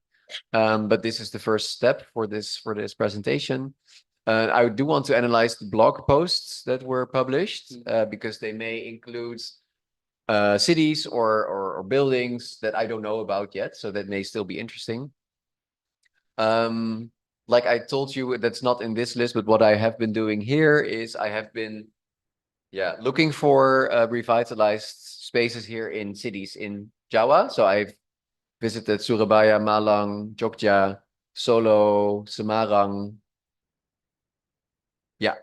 But this is the first step for this presentation. I do want to analyze the blog posts that were published because they may include cities or buildings that I don't know about yet, so that may still be interesting. Like I told you, that's not in this list, but what I have been doing here is I have been looking for revitalized spaces here in cities in Jawa. So I've visited Surabaya, Malang, Jogja, Solo, Semarang. Yeah,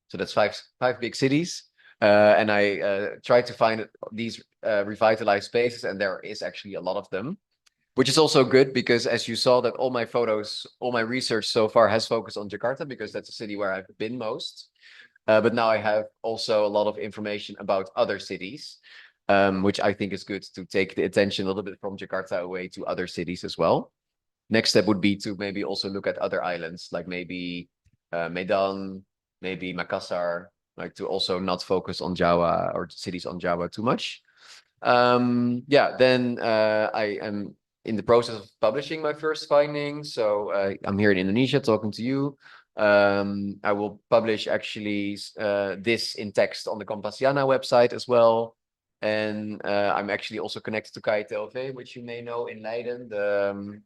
so that's five big cities. And I tried to find these revitalized spaces, and there is actually a lot of them, which is also good because, as you saw, that all my photos, all my research so far has focused on Jakarta because that's a city where I've been most. But now I have also a lot of information about other cities, which I think is good to take the attention a little bit from Jakarta away to other cities as well. Next step would be to maybe also look at other islands, like maybe Medan, maybe Makassar, like to also not focus on Java or cities on Java too much. Then I am in the process of publishing my first findings. So I'm here in Indonesia talking to you. I will publish actually this in text on the Compasiana website as well. And I'm actually also connected to KITLV, which you may know in Leiden, the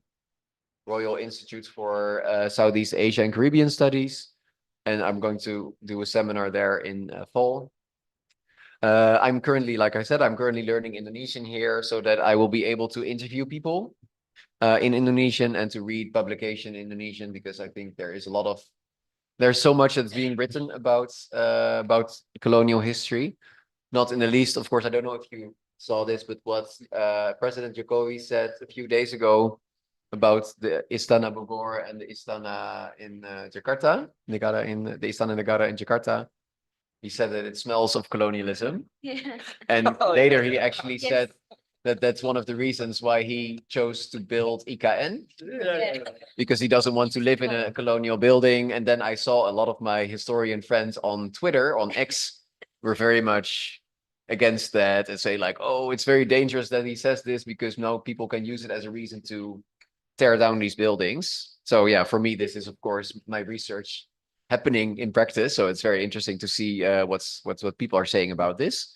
Royal Institute for Southeast Asia and Caribbean Studies. And I'm going to do a seminar there in fall. I'm currently, like I said, I'm currently learning Indonesian here so that I will be able to interview people in Indonesian and to read publication in Indonesian, because I think there's so much that's being written about colonial history. Not in the least, of course, I don't know if you saw this, but what President Jokowi said a few days ago about the Istana Bogor and the Istana in Jakarta, the Istana Negara in Jakarta. He said that it smells of colonialism. Yeah. And Oh, later yeah. he actually Yes. said that that's one of the reasons why he chose to build IKN, because he doesn't want to live in a colonial building. And then I saw a lot of my historian friends on Twitter, on X, were very much against that and say like, oh, it's very dangerous that he says this because now people can use it as a reason to tear down these buildings. So yeah, for me, this is of course my research happening in practice. So it's very interesting to see what people are saying about this.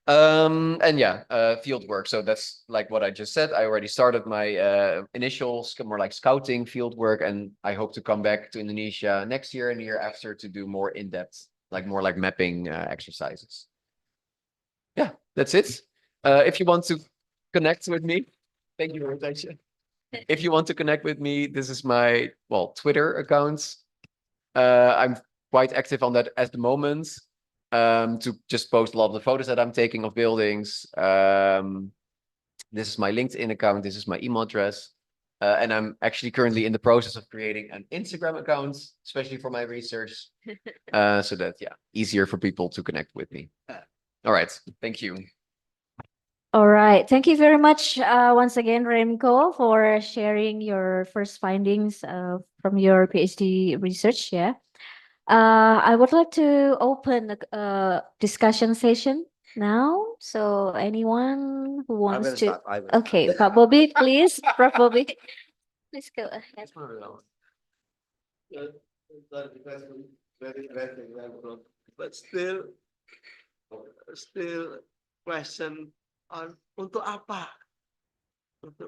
And yeah, field work. So that's like what I just said. I already started my initial more like scouting field work, and I hope to come back to Indonesia next year and the year after to do more in-depth, like more like mapping exercises. Yeah, that's it. If you want to connect with me, thank you very much. If you want to connect with me, this is my Twitter account. I'm quite active on that at the moment, to just post a lot of the photos that I'm taking of buildings. This is my LinkedIn account. This is my email address. And I'm actually currently in the process of creating an Instagram account, especially for my research, so that, yeah, easier for people to connect with me. All right. Thank you. All right. Thank you very much once again, Remco, for sharing your first findings from your PhD research. Yeah. I would like to open a discussion session now. So anyone who I wants will to. start. I will Okay, Pak Bobby, please. Prof. Bobby, please go ahead. Very interesting, but still question on untuk apa?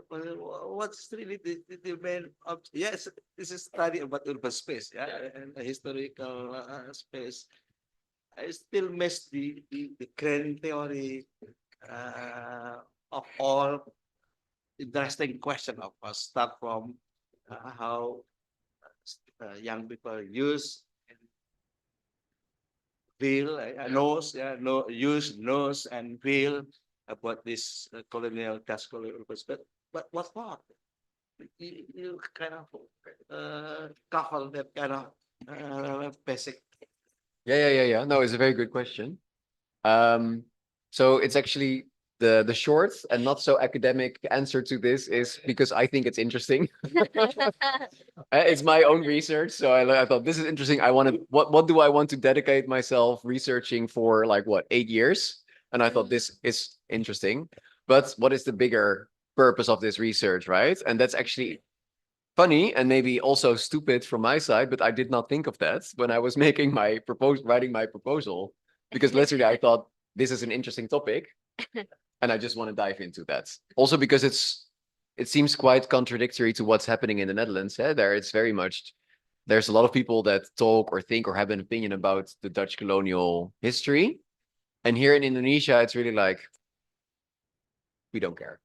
What's really the main yes, this is study about urban space, yeah, and the historical space. I still miss the grand theory of all interesting question. Of course, start from how young people use feel, knows, yeah, know, use, knows, and feel about this colonial, Dutch colonial perspective. But what not? You kind of cover that kind of basic. Yeah. No, it's a very good question. So it's actually the short and not so academic answer to this is because I think it's interesting. It's my own research, so I thought this is interesting. I wanted what do I want to dedicate myself researching for, like, what, 8 years? And I thought this is interesting. But what is the bigger purpose of this research, right? And that's actually funny and maybe also stupid from my side, but I did not think of that when I was making my writing my proposal, because literally I thought this is an interesting topic and I just want to dive into that. Also because it seems quite contradictory to what's happening in the Netherlands. There's a lot of people that talk or think or have an opinion about the Dutch colonial history. And here in Indonesia, it's really like, we don't care.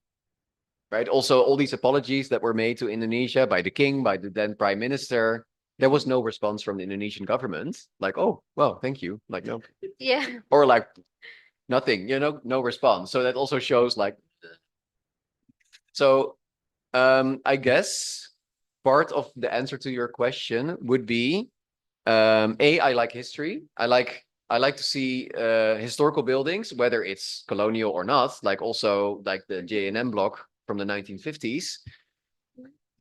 Right? Also, all these apologies that were made to Indonesia by the king, by the then prime minister, there was no response from the Indonesian government. Like, oh, well, thank you. Like, no. Yeah. Or like, nothing, no response. So that also shows like, so I guess part of the answer to your question would be, I like history. I like to see historical buildings, whether it's colonial or not, like also like the J&M block from the 1950s.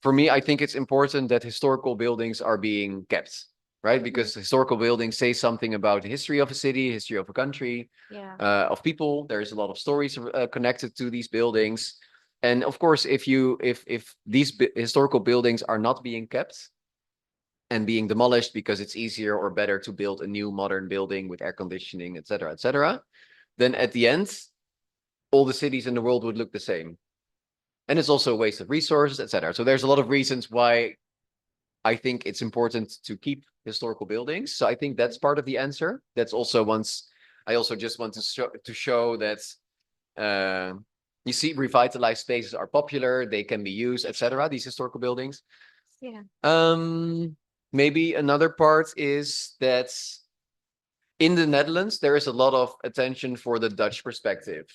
For me, I think it's important that historical buildings are being kept, right? Because historical buildings say something about the history of a city, history of a country, Yeah. of people. There's a lot of stories connected to these buildings. And of course, if these historical buildings are not being kept and being demolished because it's easier or better to build a new modern building with air conditioning, et cetera, then at the end, all the cities in the world would look the same. And it's also a waste of resources, etc. So there's a lot of reasons why I think it's important to keep historical buildings. So I think that's part of the answer. That's also I also just want to show that you see revitalized spaces are popular, they can be used, etc. These historical buildings. Yeah. Maybe another part is that in the Netherlands, there is a lot of attention for the Dutch perspective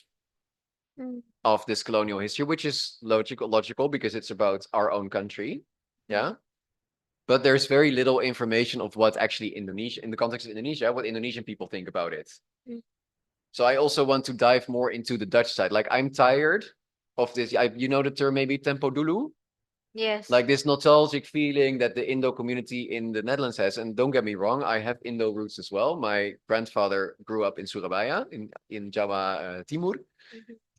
of this colonial history, which is logical because it's about our own country. Yeah. But there's very little information of what actually Indonesia, in the context of Indonesia, what Indonesian people think about it. So I also want to dive more into the Dutch side. Like I'm tired of this. You know the term maybe tempo dulu? Yes. Like this nostalgic feeling that the Indo community in the Netherlands has. And don't get me wrong, I have Indo roots as well. My grandfather grew up in Surabaya, in Jawa Timur.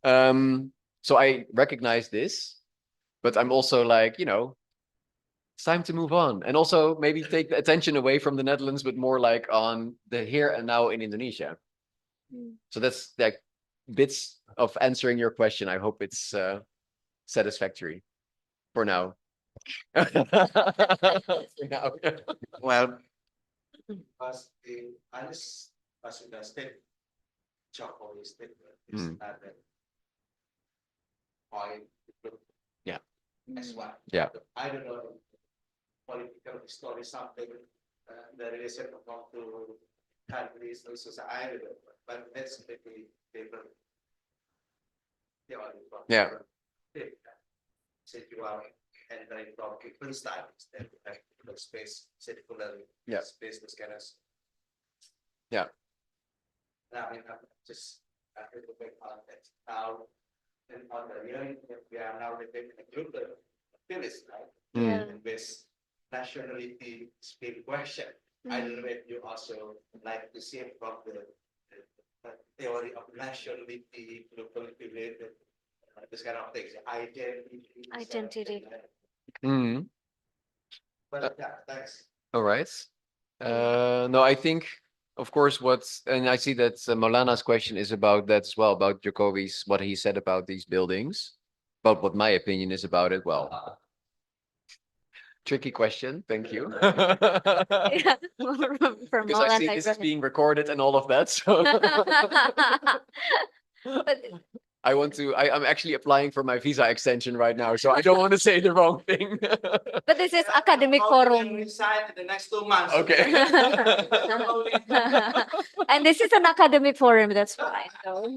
So I recognize this, but I'm also like, it's time to move on. And also maybe take the attention away from the Netherlands, but more like on the here and now in Indonesia. So that's like bits of answering your question. I hope it's satisfactory for now. For now. Well, as sudah state, Jokowi statement is that point Yeah. as well. Yeah. I don't know political history something the relation about to countries or society, but that's maybe different. Yeah. Since you are entering from different styles, then you have different space, circular space, this kind of. Yeah. Now, I'm just a little bit context. Now, in on the hearing, we are now living in a group of Phyllis, right? And this nationality speak question. I don't know if you also like to see from the theory of nationality, locality related, this kind of things, identity. But yeah, thanks. All right. No, I think, of course, and I see that Molana's question is about that as well, about Jokowi's, what he said about these buildings, about what my opinion is about it. Well, tricky question. Thank you. Yeah. From Because I see this is being recorded and all of that. So But I'm actually applying for my visa extension right now, so I don't want to say the wrong thing. but this is academic forum. Resign in the next 2 months. Okay. And this is an academic forum, that's fine. So.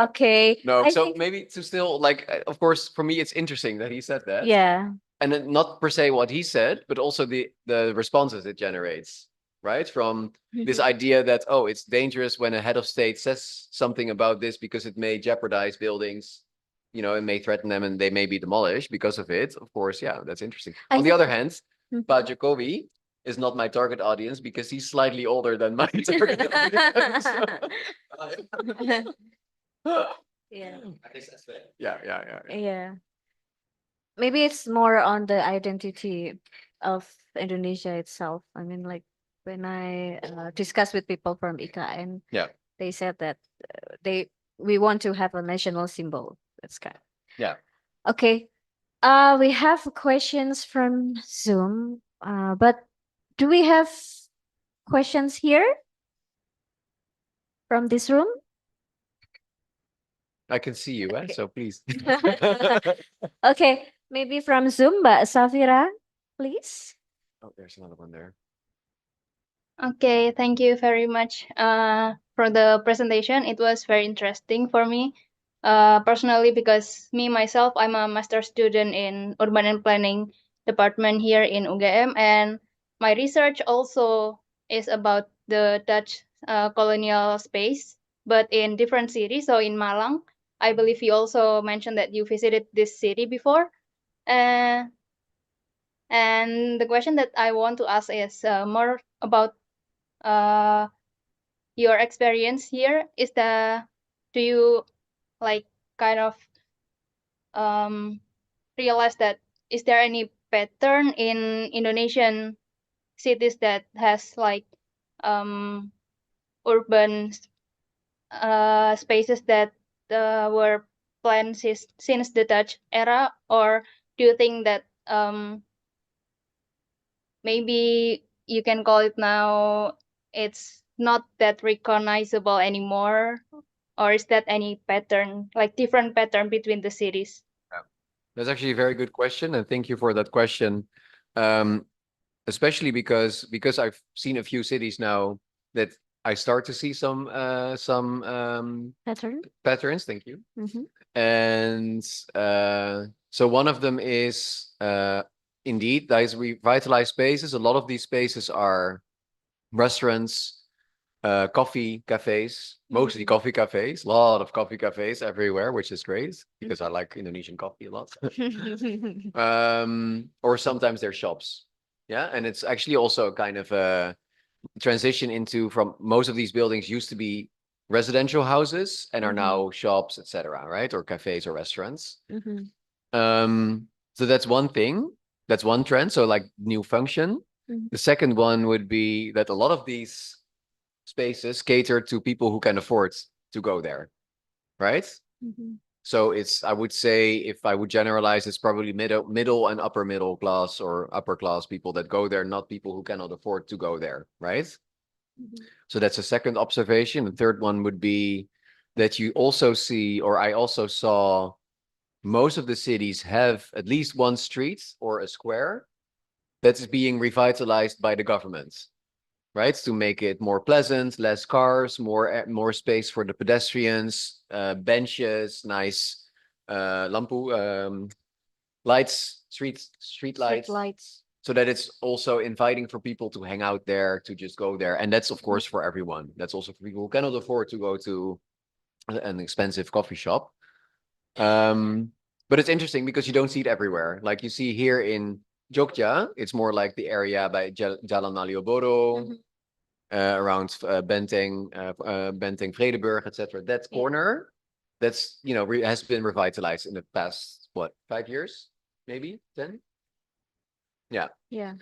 Okay. No, I so think- maybe to still like, of course, for me, it's interesting that he said that. Yeah. And then not per se what he said, but also the responses it generates, right? From this idea that, oh, it's dangerous when a head of state says something about this because it may jeopardize buildings, it may threaten them and they may be demolished because of it. Of course, yeah, that's interesting. On the other hand, Pa Jokowi is not my target audience because he's slightly older than my target audience. Yeah. Yeah. Yeah. Maybe it's more on the identity of Indonesia itself. I mean, like when I discuss with people from IKN, they said that we want to have a national symbol. That's kind. Yeah. Okay. We have questions from Zoom. But do we have questions here from this room? I can see you, Okay. so please. Okay, maybe from Zoom, Mbak Safira, please. Oh, there's another one there. Okay, thank you very much for the presentation. It was very interesting for me personally because myself, I'm a master student in urban and planning department here in UGM, and my research also is about the Dutch colonial space, but in different cities. So in Malang, I believe you also mentioned that you visited this city before. And the question that I want to ask is more about your experience here. Do you like kind of realize that is there any pattern in Indonesian cities that has like urban spaces that were planned since the Dutch era, or do you think that maybe you can call it now it's not that recognizable anymore, or is that any pattern, like different pattern between the cities? That's actually a very good question, and thank you for that question. Especially because I've seen a few cities now that I start to see some Pattern. patterns. Thank you. Mm-hmm. And so one of them is indeed these revitalized spaces. A lot of these spaces are restaurants, coffee cafes, mostly coffee cafes. A lot of coffee cafes everywhere, which is great because I like Indonesian coffee a lot. Or sometimes they're shops. Yeah, and it's actually also kind of a transition into from most of these buildings used to be residential houses and are now shops, etc., right? Or cafes or restaurants. So that's one thing. That's one trend. So like new function. The second one would be that a lot of these spaces cater to people who can afford to go there, right? So it's, I would say, if I would generalize, it's probably middle and upper middle class or upper class people that go there, not people who cannot afford to go there, right? So that's a second observation. The third one would be that you also see, or I also saw, most of the cities have at least one street or a square that's being revitalized by the government, right? To make it more pleasant, less cars, more space for the pedestrians, benches, nice lampu lights, street lights, Lights. so that it's also inviting for people to hang out there, to just go there. And that's of course for everyone. That's also for people who cannot afford to go to an expensive coffee shop. But it's interesting because you don't see it everywhere. Like you see here in Jogja, it's more like the area by Jalan Malioboro, around Benteng, Vredenburg, etc. That corner, that's, you know, has been revitalized in the past, what, 5 years, maybe 10? Yeah. Yeah.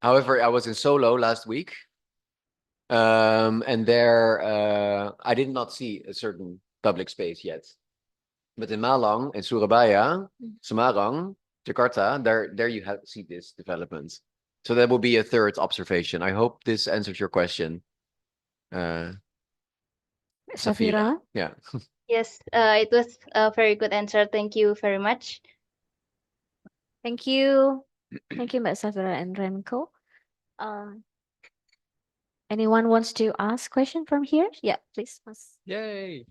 However, I was in Solo last week, and there I did not see a certain public space yet. But in Malang, in Surabaya, Semarang, Jakarta, there you see this development. So that will be a third observation. I hope this answers your question. Safira. Yeah. Yes, it was a very good answer. Thank you very much. Thank you. Thank you, Mbak Safira and Remco. Anyone wants to ask question from here? Yeah, please. Mas. Yay.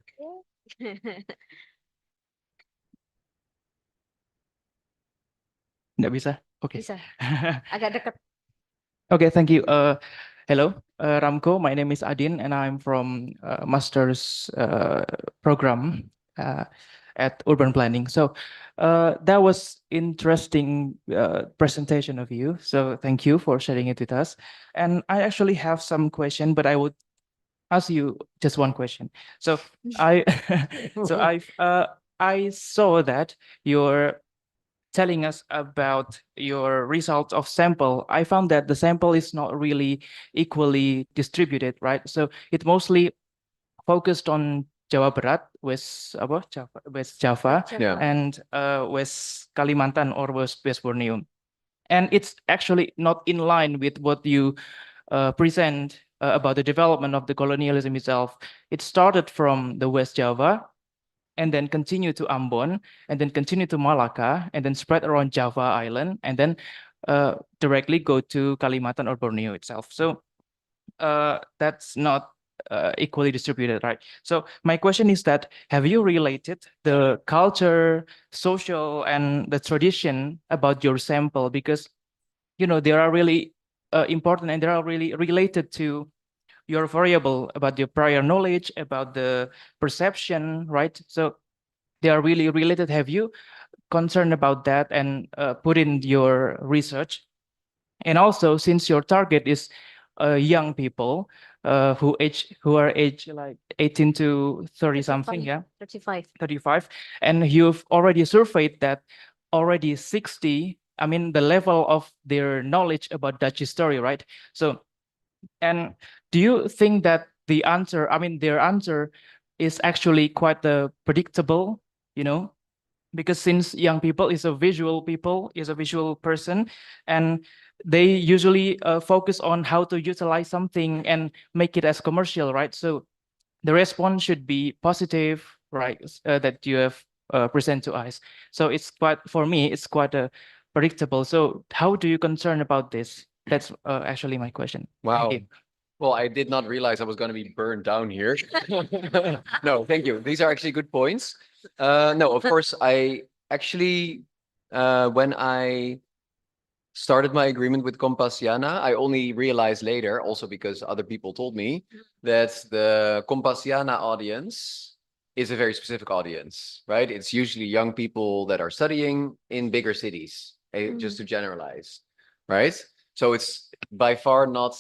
Nggak bisa? Oke. Bisa. Agak dekat. Okay, thank you. Hello, Ramco. My name is Adin, and I'm from master's program at urban planning. So that was interesting presentation of you. So thank you for sharing it with us. And I actually have some question, but I would ask you just one question. So I I saw that you're telling us about your results of sample. I found that the sample is not really equally distributed, right? So it mostly focused on Jawa Barat, West Java, Yeah. and West Kalimantan or West Borneo. And it's actually not in line with what you present about the development of the colonialism itself. It started from the West Java, and then continue to Ambon, and then continue to Malacca, and then spread around Java Island, and then directly go to Kalimantan or Borneo itself. So that's not equally distributed, right? So my question is that, have you related the culture, social, and the tradition about your sample? Because, you know, they are really important, and they are really related to your variable about your prior knowledge, about the perception, right? So they are really related. Have you concerned about that and put in your research? And also, since your target is young people who are age like 18 to 30 something, 35. 35, and you've already surveyed that already 60, I mean, the level of their knowledge about Dutch history, right? So, and do you think that the answer, I mean, their answer is actually quite predictable, you know? Because since young people is a visual people, is a visual person, and they usually focus on how to utilize something and make it as commercial, right? So the response should be positive, right? That you have present to us. So it's quite, for me, it's quite predictable. So how do you concern about this? That's actually my question. Wow. Thank you. Well, I did not realize I was going to be burned down here. No, thank you. These are actually good points. No, of course, I actually, when I started my agreement with Compasiana, I only realized later, also because other people told me, that the Compasiana audience is a very specific audience, right? It's usually young people that are studying in bigger cities, just to generalize, right? So it's by far not,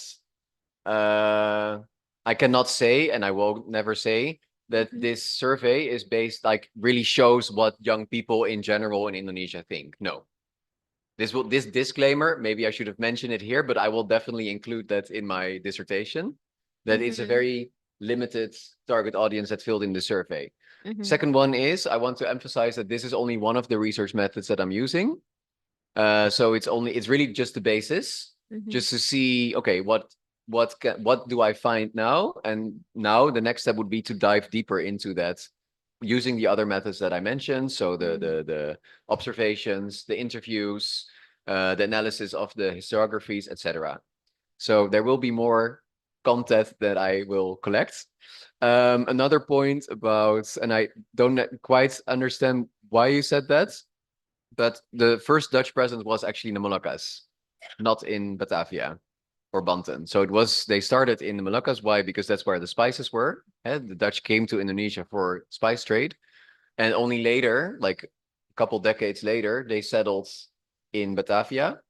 I cannot say, and I will never say, that this survey is based, like, really shows what young people in general in Indonesia think. No. This disclaimer, maybe I should have mentioned it here, but I will definitely include that in my dissertation, that it's a very limited target audience that filled in the survey. Second one is, I want to emphasize that this is only one of the research methods that I'm using. So it's really just the basis, just to see, okay, what do I find now? And now the next step would be to dive deeper into that using the other methods that I mentioned. So the observations, the interviews, the analysis of the historiographies, etc. So there will be more content that I will collect. Another point about, and I don't quite understand why you said that, but the first Dutch presence was actually in the Moluccas, not in Batavia or Banten. So they started in the Moluccas. Why? Because that's where the spices were. The Dutch came to Indonesia for spice trade. And only later, like a couple decades later, they settled in Batavia,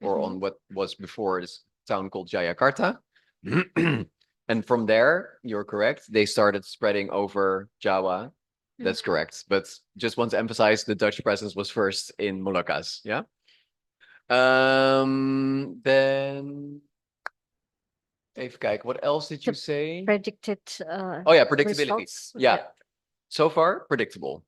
or on what was before this town called Jayakarta. And from there, you're correct, they started spreading over Java. That's correct. But just want to emphasize the Dutch presence was first in Moluccas. Yeah. Then even kijken, what else did you say? Predicted. Oh yeah, predictability. results. Yeah. So far, predictable.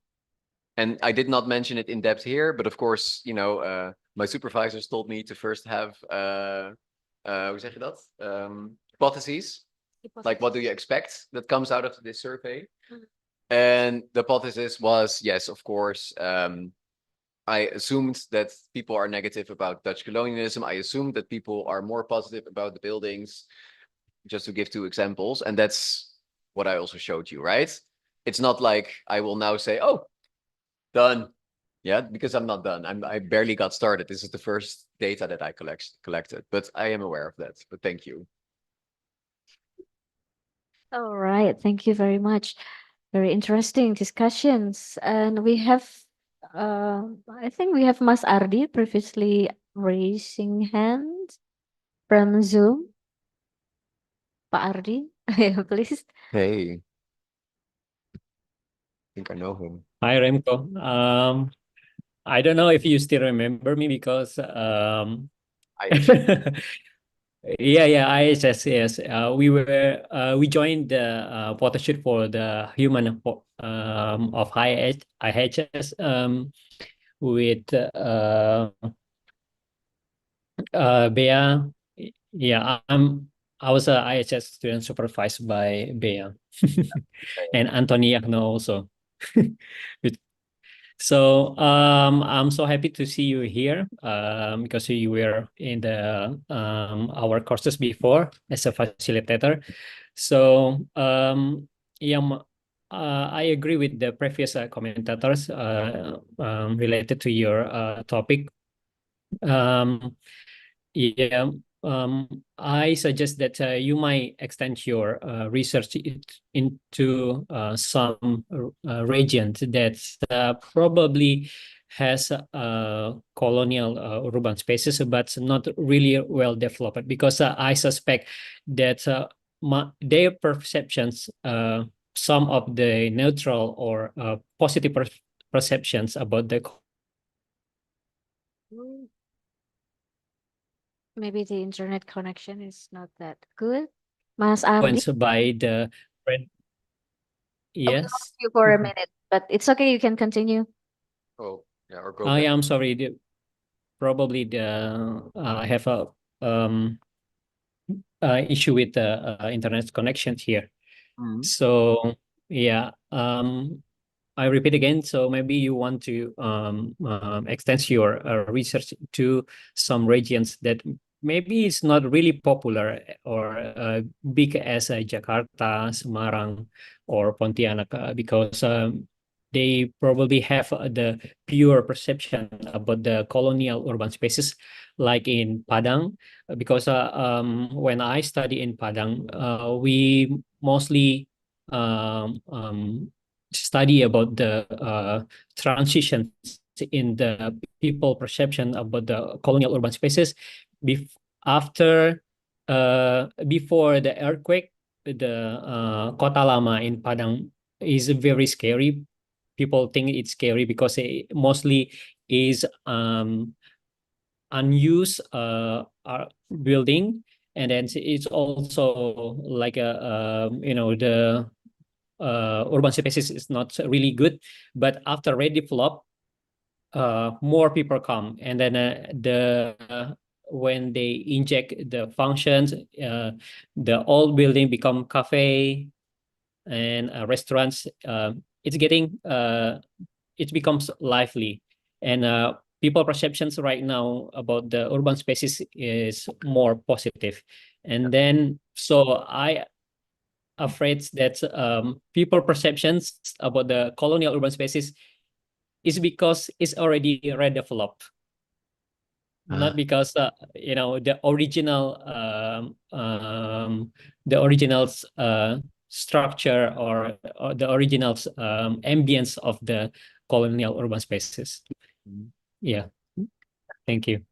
And I did not mention it in depth here, but of course, my supervisors told me to first have, hoe zeg je dat? Hypotheses. Like, what do you expect that comes out of this survey? And the hypothesis was, yes, of course, I assumed that people are negative about Dutch colonialism. I assumed that people are more positive about the buildings, just to give two examples. And that's what I also showed you, right? It's not like I will now say, oh, done. Yeah, because I'm not done. I barely got started. This is the first data that I collected, but I am aware of that. But thank you. All right. Thank you very much. Very interesting discussions. And we have, I think we have Mas Ardi previously raising hand from Zoom. Pak Ardi, yeah, please. Hey. I think I know him. Hi, Remco. I don't know if you still remember me because yeah, IHS, yes. We joined the photo shoot for the human of IHS with Bea. Yeah, I was a IHS student supervised by Bea and Anthony Agno also. So I'm so happy to see you here because you were in the our courses before as a facilitator. So yeah, I agree with the previous commentators related to your topic. Yeah, I suggest that you might extend your research into some regions that probably has colonial urban spaces, but not really well developed, because I suspect that their perceptions, some of the neutral or positive perceptions about the Maybe the internet connection is not that good. Mas Ardi, by the we yes. lost you for a minute, but it's okay. You can continue. Oh, yeah, or go Oh back. yeah, I'm sorry. Probably I have a issue with the internet connection here. Mhm. So yeah, I repeat again. So maybe you want to extend your research to some regions that maybe it's not really popular or big as Jakarta, Semarang, or Pontianak, because they probably have the pure perception about the colonial urban spaces, like in Padang. Because when I study in Padang, we mostly study about the transitions in the people perception about the colonial urban spaces after before the earthquake. The Kota Lama in Padang is very scary. People think it's scary because it mostly is unused building, and then it's also like a the urban spaces is not really good. But after redevelop, more people come, and then when they inject the functions, the old building become cafe and restaurants. It's getting it becomes lively, and people perceptions right now about the urban spaces is more positive. And then so I afraid that people perceptions about the colonial urban spaces is because it's already redeveloped, not because the original structure or the original ambience of the colonial urban spaces. Yeah, thank you.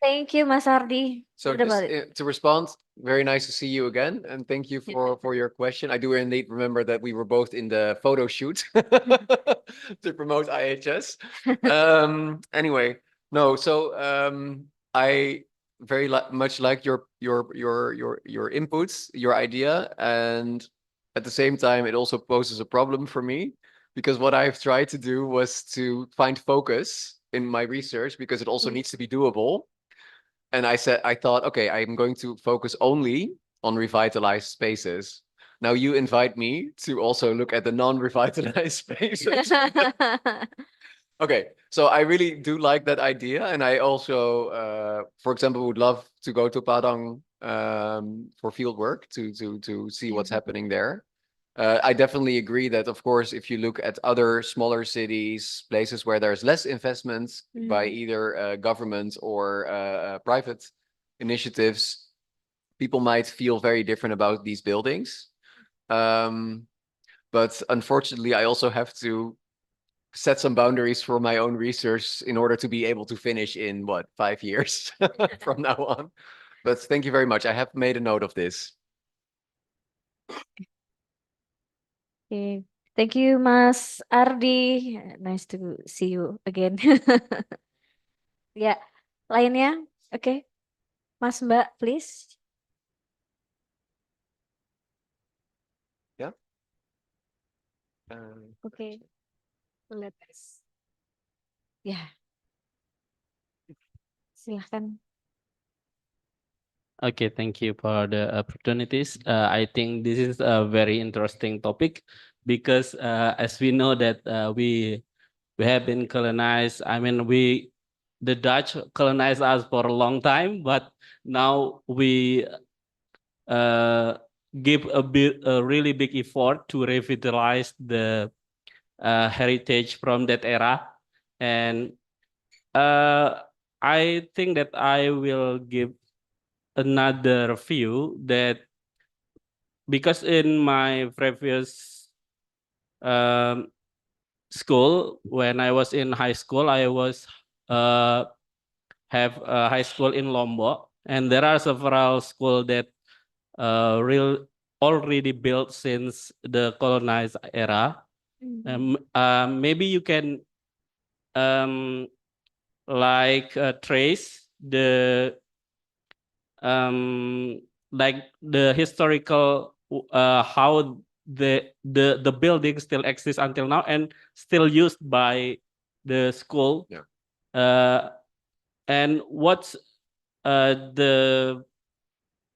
Thank you, Mas Ardi. So What about just it? to respond, very nice to see you again, and thank you for your question. I do indeed remember that we were both in the photo shoot to promote IHS. Anyway, no, so I very much like your inputs, your idea, and at the same time, it also poses a problem for me, because what I've tried to do was to find focus in my research, because it also needs to be doable. And I thought, okay, I'm going to focus only on revitalized spaces. Now you invite me to also look at the non-revitalized spaces. Okay, so I really do like that idea, and I also, for example, would love to go to Padang for field work to see what's happening there. I definitely agree that, of course, if you look at other smaller cities, places where there's less investment by either government or private initiatives, people might feel very different about these buildings. But unfortunately, I also have to set some boundaries for my own research in order to be able to finish in 5 years from now on. But thank you very much. I have made a note of this. Okay. Thank you, Mas Ardi. Nice to see you again. Ya, lainnya? Oke. Mas Mbak, please. Yeah. Oke. Let's. Ya. Silahkan. Okay, thank you for the opportunities. I think this is a very interesting topic because as we know that we have been colonized. I mean, the Dutch colonized us for a long time, but now we give a really big effort to revitalize the heritage from that era, and I think that I will give another view that because in my previous um, school. When I was in high school, I was have a high school in Lombok, and there are several school that real already built since the colonized era. Maybe you can like trace the like the historical how the building still exists until now and still used by the school. Yeah. And what's the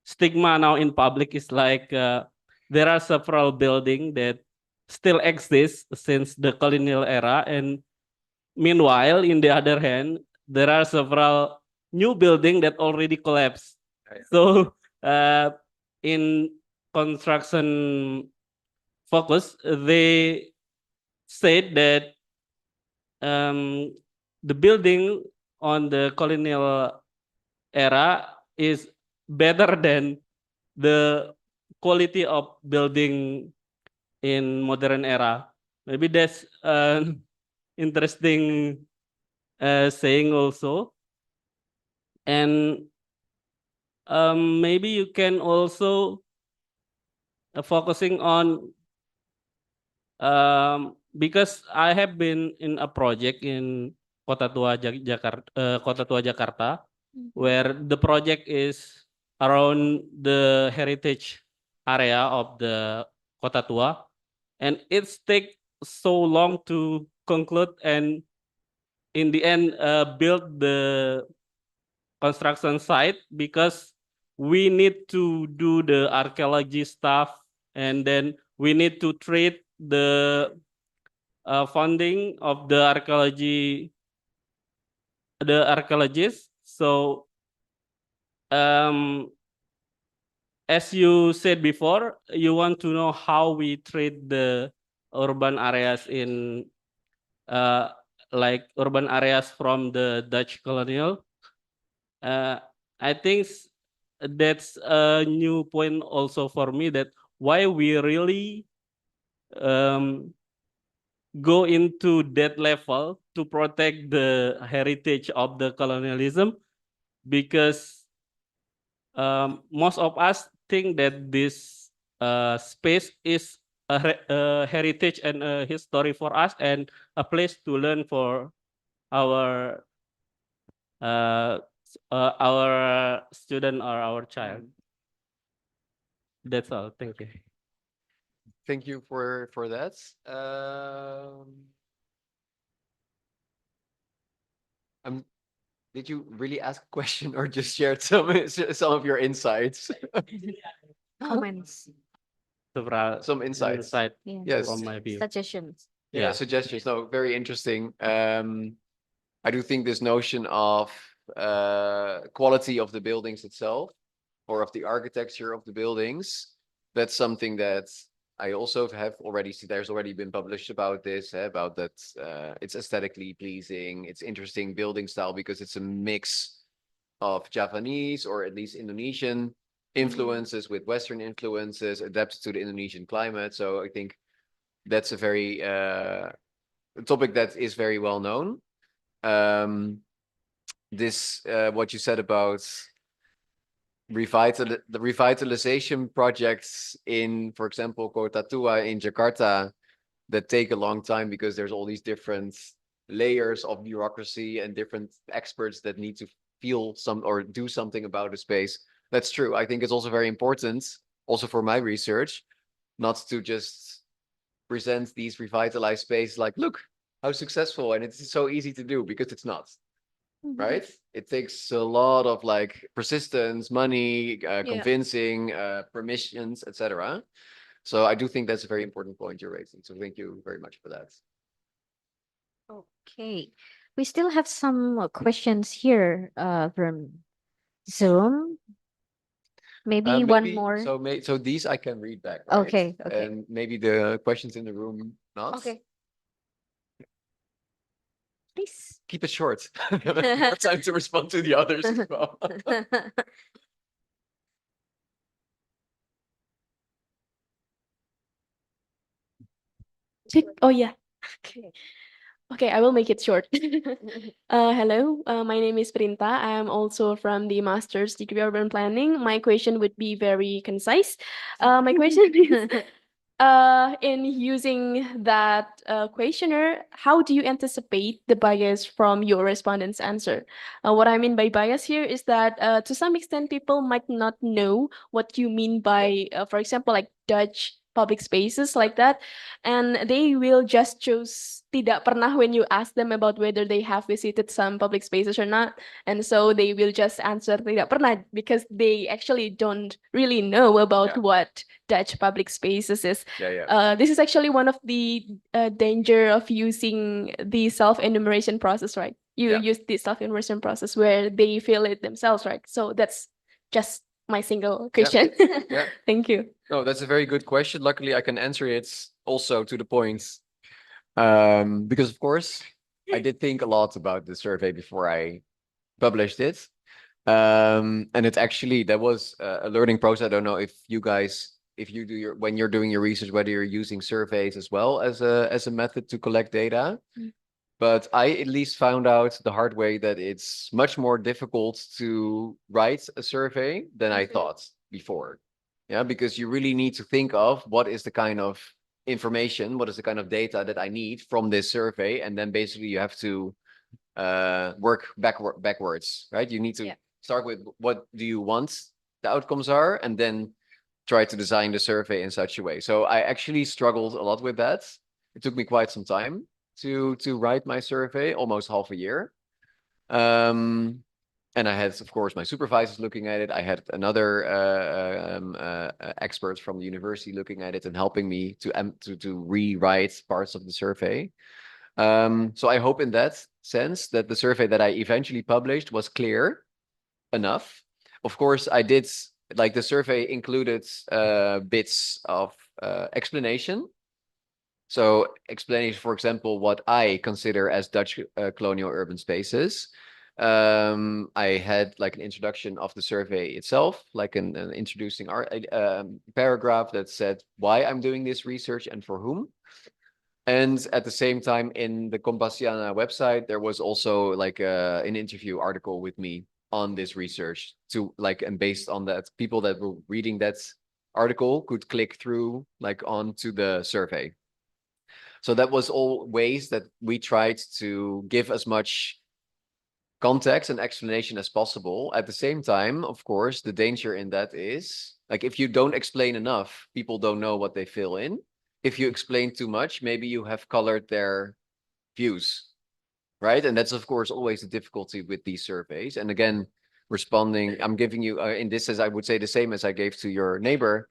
stigma now in public is like there are several buildings that still exist since the colonial era, and meanwhile, in the other hand, there are several new buildings that already collapsed. So, in construction focus, they said that the building on the colonial era is better than the quality of building in modern era. Maybe that's interesting saying also. And maybe you can also focusing on because I have been in a project in Kota Tua Jakarta, Kota Tua Jakarta, where the project is around the heritage area of the Kota Tua, and it's take so long to conclude and in the end build the construction site because we need to do the archaeology stuff, and then we need to treat the funding of the archaeologists. So as you said before, you want to know how we treat the urban areas in like urban areas from the Dutch colonial. I think that's a new point also for me, that why we really go into that level to protect the heritage of the colonialism, because most of us think that this space is a heritage and a history for us and a place to learn for our our student or our child. That's all. Thank you. Thank you for that. Did you really ask a question or just shared some of your insights? Comments. Some insights. Insight Yeah. Yes. from my view. Suggestions. Yeah, suggestions. No, very interesting. I do think this notion of quality of the buildings itself or of the architecture of the buildings, that's something that I also have already seen. There's already been published about this, about that it's aesthetically pleasing, it's interesting building style because it's a mix of Javanese or at least Indonesian influences with Western influences adapted to the Indonesian climate. So I think that's a very topic that is very well known. This what you said about the revitalization projects in, for example, Kota Tua in Jakarta, that take a long time because there's all these different layers of bureaucracy and different experts that need to feel some or do something about a space. That's true. I think it's also very important, also for my research, not to just present these revitalized spaces like, look how successful, and it's so easy to do, because it's not. Right? It takes a lot of like persistence, money, convincing, permissions, etc. So I do think that's a very important point you're raising. So thank you very much for that. Okay. We still have some questions here from Zoom. Maybe one more. So these I can read back, right? Okay, okay. And maybe the questions in the room not. Okay. Please. Keep it short. More time to respond to the others as well. Oh yeah. Okay. Okay, I will make it short. Hello, my name is Printa. I am also from the Master's Degree Urban Planning. My question would be very concise. My question is, in using that questionnaire, how do you anticipate the bias from your respondents' answer? What I mean by bias here is that to some extent, people might not know what you mean by, for example, like Dutch public spaces like that, and they will just choose tidak pernah when you ask them about whether they have visited some public spaces or not, and so they will just answer tidak pernah because they actually don't really know about Yeah. what Dutch public spaces is. Yeah. This is actually one of the danger of using the self-enumeration process, right? You Yeah. use the self-enumeration process where they fill it themselves, right? So that's just my single question. Yeah. Thank you. No, that's a very good question. Luckily, I can answer it also to the point. Because of course, I did think a lot about the survey before I published it. And it's actually, that was a learning process. I don't know if you guys, if you do your, when you're doing your research, whether you're using surveys as well as a method to collect data. But I at least found out the hard way that it's much more difficult to write a survey than I thought before. Yeah, because you really need to think of what is the kind of information, what is the kind of data that I need from this survey, and then basically you have to work backwards, right? You need to start with what do you want the outcomes are, and then try to design the survey in such a way. So I actually struggled a lot with that. It took me quite some time to write my survey, almost half a year. And I had, of course, my supervisors looking at it. I had another expert from the university looking at it and helping me to rewrite parts of the survey. So I hope in that sense that the survey that I eventually published was clear enough. Of course, I did, like the survey included bits of explanation. So explanation, for example, what I consider as Dutch colonial urban spaces. I had like an introduction of the survey itself, like an introducing paragraph that said why I'm doing this research and for whom. And at the same time, in the Compasiana website, there was also like an interview article with me on this research to like, and based on that, people that were reading that article could click through like onto the survey. So that was all ways that we tried to give as much context and explanation as possible. At the same time, of course, the danger in that is like if you don't explain enough, people don't know what they fill in. If you explain too much, maybe you have colored their views, right? And that's of course always the difficulty with these surveys. And again, responding, I'm giving you in this as I would say the same as I gave to your neighbor.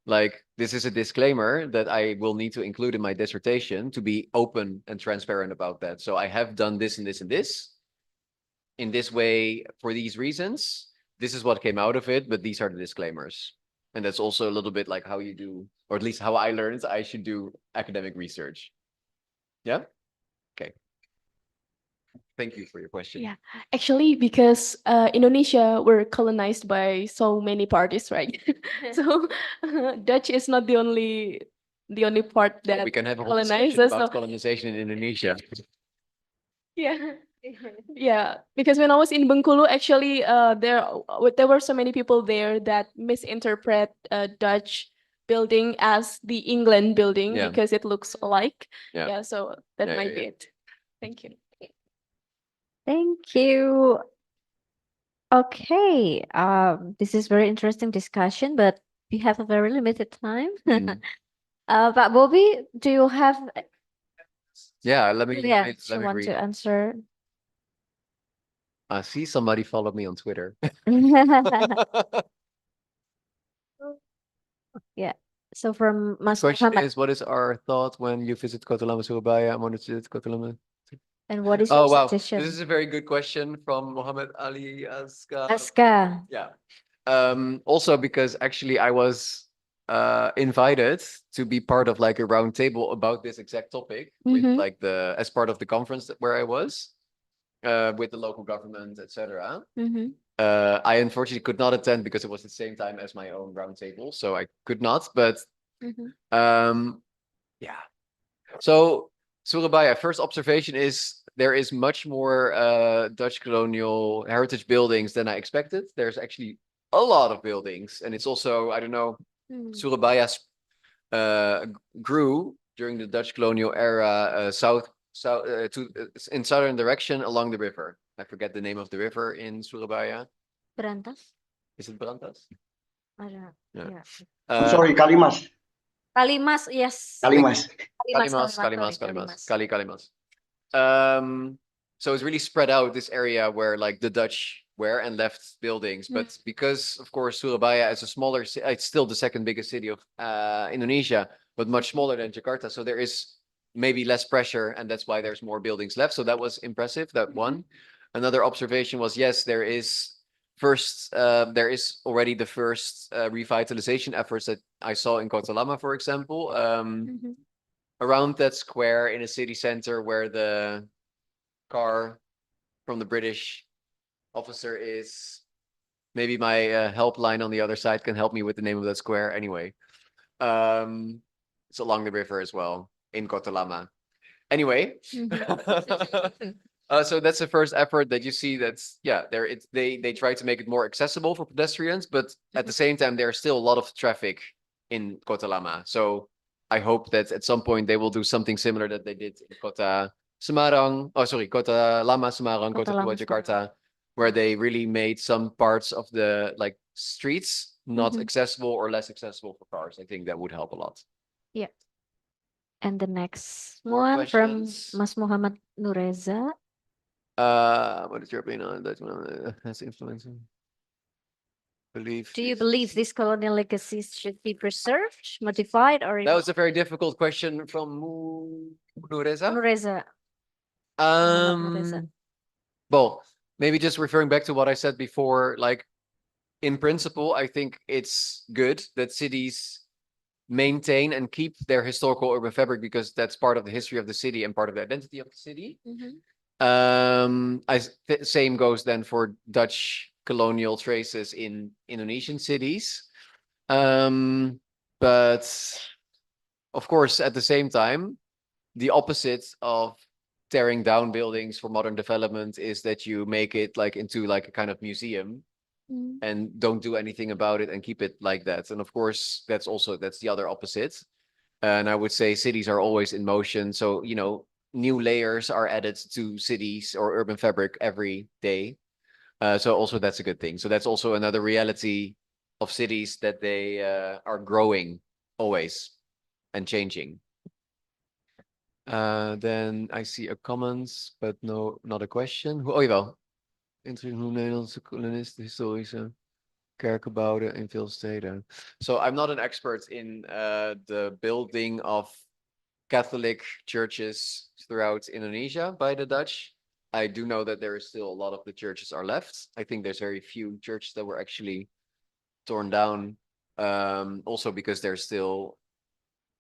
Like this is a disclaimer that I will need to include in my dissertation to be open and transparent about that. So I have done this and this and this in this way for these reasons. This is what came out of it, but these are the disclaimers. And that's also a little bit like how you do, or at least how I learned I should do academic research. Yeah? Okay. Thank you for your question. Yeah, actually, because Indonesia were colonized by so many parties, right? So Dutch is not the only part that We can have a whole colonized discussion us. about So colonization in Indonesia. yeah, yeah. Because when I was in Bengkulu, actually, there were so many people there that misinterpret Dutch building as the England building Yeah. because it looks alike. Yeah. Yeah, so that Yeah, might yeah, be it. Thank you. Thank you. Okay, this is very interesting discussion, but we have a very limited time. Mm. But Bobby, do you have, Yeah, let me yeah, let you me want read. to answer? I see somebody followed me on Twitter. Yeah. So from Mas Question Muhammad, is, what is our thought when you visit Kota Lama, Surabaya? I'm honored to visit Kota Lama. and what is your Oh, wow. suggestion? This is a very good question from Mohammed Ali Aska. Aska. Yeah. Also because actually I was invited to be part of like a round table about this exact topic with Mhm. like as part of the conference where I was with the local government, etc. Mhm. I unfortunately could not attend because it was the same time as my own round table, so I could not. But Mhm. yeah. So Surabaya, first observation is there is much more Dutch colonial heritage buildings than I expected. There's actually a lot of buildings, and it's also, I don't know, Surabaya grew during the Dutch colonial era in southern direction along the river. I forget the name of the river in Surabaya. Berantas? Is it Brantas? I don't know. Yeah. Yeah. Sorry, Kalimas. Kalimas, yes. Kalimas. Kalimas. So it's really spread out this area where like the Dutch were and left buildings. But because of course Surabaya is a smaller it's still the second biggest city of Indonesia, but much smaller than Jakarta. So there is maybe less pressure, and that's why there's more buildings left. So that was impressive, that one. Another observation was, yes, there is already the first revitalization efforts that I saw in Kota Lama, for example. Around that square in a city center where the car from the British officer is. Maybe my helpline on the other side can help me with the name of that square. Anyway, it's along the river as well in Kota Lama. Anyway, so that's the first effort that you see. That's they try to make it more accessible for pedestrians, but at the same time there's still a lot of traffic in Kota Lama. So I hope that at some point they will do something similar that they did in Kota Semarang. Oh, sorry, Kota Lama Semarang, Kota Tua Jakarta, where they really made some parts of the like streets not accessible or less accessible for cars. I think that would help a lot. Yeah. And the next More one from questions? Mas Muhammad Nureza. What is your opinion on that one? Has influencing? Do you believe these colonial legacies should be preserved, modified, or That was a very difficult question from Nureza. Nureza? Muhammad Nureza. Well, maybe just referring back to what I said before, like in principle, I think it's good that cities maintain and keep their historical urban fabric because that's part of the history of the city and part of the identity of the city. Same goes then for Dutch colonial traces in Indonesian cities. But of course, at the same time, the opposite of tearing down buildings for modern development is that you make it like into like a kind of museum and don't do anything about it and keep it like that. And of course, that's the other opposite. And I would say cities are always in motion. So, new layers are added to cities or urban fabric every day. So also that's a good thing. So that's also another reality of cities that they are growing always and changing. Then I see a comments, but no, not a question. Oh, jawel. Hoe Nederlandse kolonisten historische kerken bouwden in veel steden. So I'm not an expert in the building of Catholic churches throughout Indonesia by the Dutch. I do know that there is still a lot of the churches are left. I think there's very few churches that were actually torn down. Also because there's still,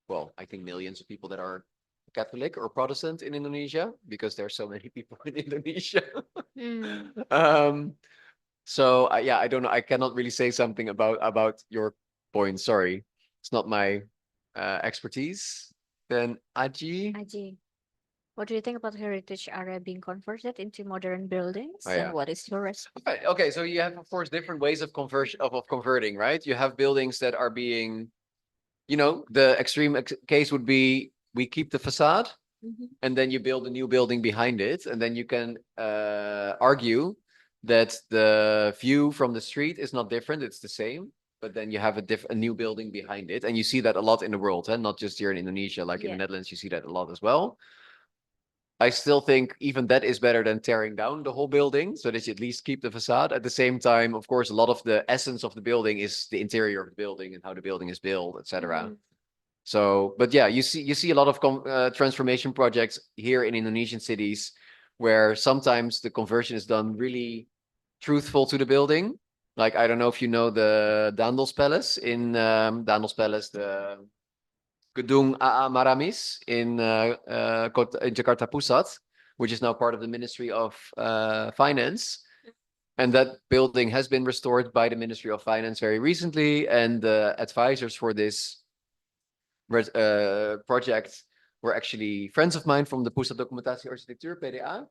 well, I think millions of people that are Catholic or Protestant in Indonesia because there's so many people in Indonesia. So I don't know. I cannot really say something about your point. Sorry, it's not my expertise. Then Aji. What do you think about heritage area being converted into modern buildings? Oh, yeah. And what is your response? Okay, so you have of course different ways of conversion of converting, right? You have buildings that are being, the extreme case would be we keep the facade and then you build a new building behind it, and then you can argue that the view from the street is not different, it's the same, but then you have a new building behind it, and you see that a lot in the world, and not just here in Indonesia, like in the Netherlands, you see that a lot as well. I still think even that is better than tearing down the whole building, so that you at least keep the facade. At the same time, of course, a lot of the essence of the building is the interior of the building and how the building is built, etc. So, but yeah, you see a lot of transformation projects here in Indonesian cities where sometimes the conversion is done really truthful to the building. Like, I don't know if you know the Daendels Palace in the Gedung AA Maramis in Jakarta Pusat, which is now part of the Ministry of Finance. And that building has been restored by the Ministry of Finance very recently. And the advisors for this project were actually friends of mine from the Pusat Documentatie Architectuur, PDA.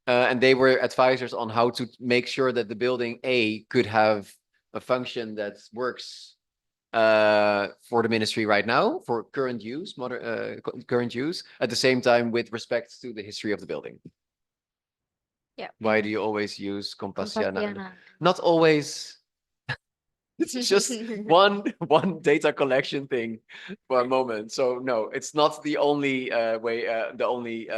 And they were advisors on how to make sure that the building A could have a function that works for the ministry right now, for current use, current use, at the same time with respect to the history of the building. Yeah. Why do you always use Compassiana? Compassiana. Not always. It's just one data collection thing for a moment. So no, it's not the only way, the only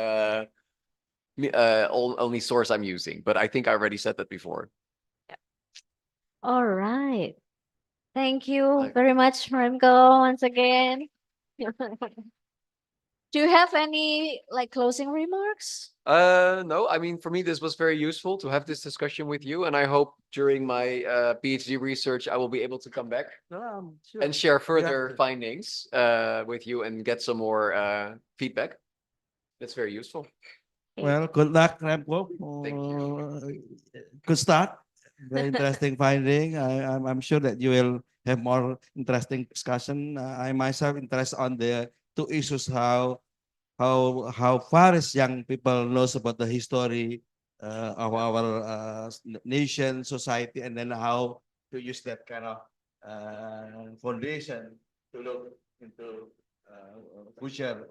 only source I'm using. But I think I already said that before. All right. Thank you Like- very much, Remco, once again. Do you have any like closing remarks? No, I mean, for me, this was very useful to have this discussion with you, and I hope during my PhD research, I will be able to come back and share further findings with you and get some more feedback. That's very useful. Well, good luck, Remco. Thank Good start. Very interesting finding. I'm sure that you will have more interesting discussion. I myself interested on the two issues: how far is young people knows about the history of our nation, society, and then how to use that kind of foundation to look into future.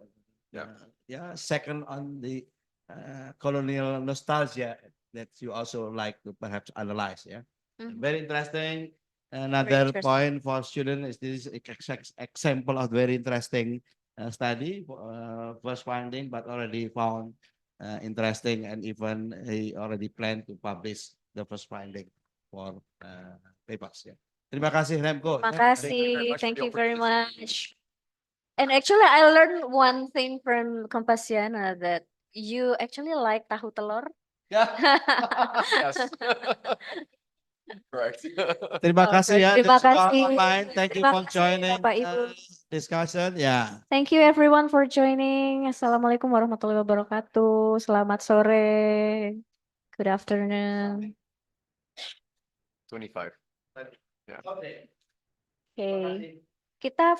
Yeah. Second, on the colonial nostalgia that you also like to perhaps analyze. Yeah. Very interesting. Another interesting. point for students is this example of very interesting study, first finding, but already found interesting, and even he already planned to publish the first finding for papers. Yeah. Terima kasih, Remco. Terima Thank you very kasih. much for Thank the you very opportunity. much. And actually, I learned one thing from Compassiana that you actually like tahu telur. Yeah. Yes. Correct. Terima kasih ya. Terima Those who are kasih. online, thank you Terima for kasih, joining Bapak Ibu. discussion. Yeah. Thank you everyone for joining. Assalamualaikum warahmatullahi wabarakatuh. Selamat sore. Good afternoon. 25. Yeah. Okay. Kita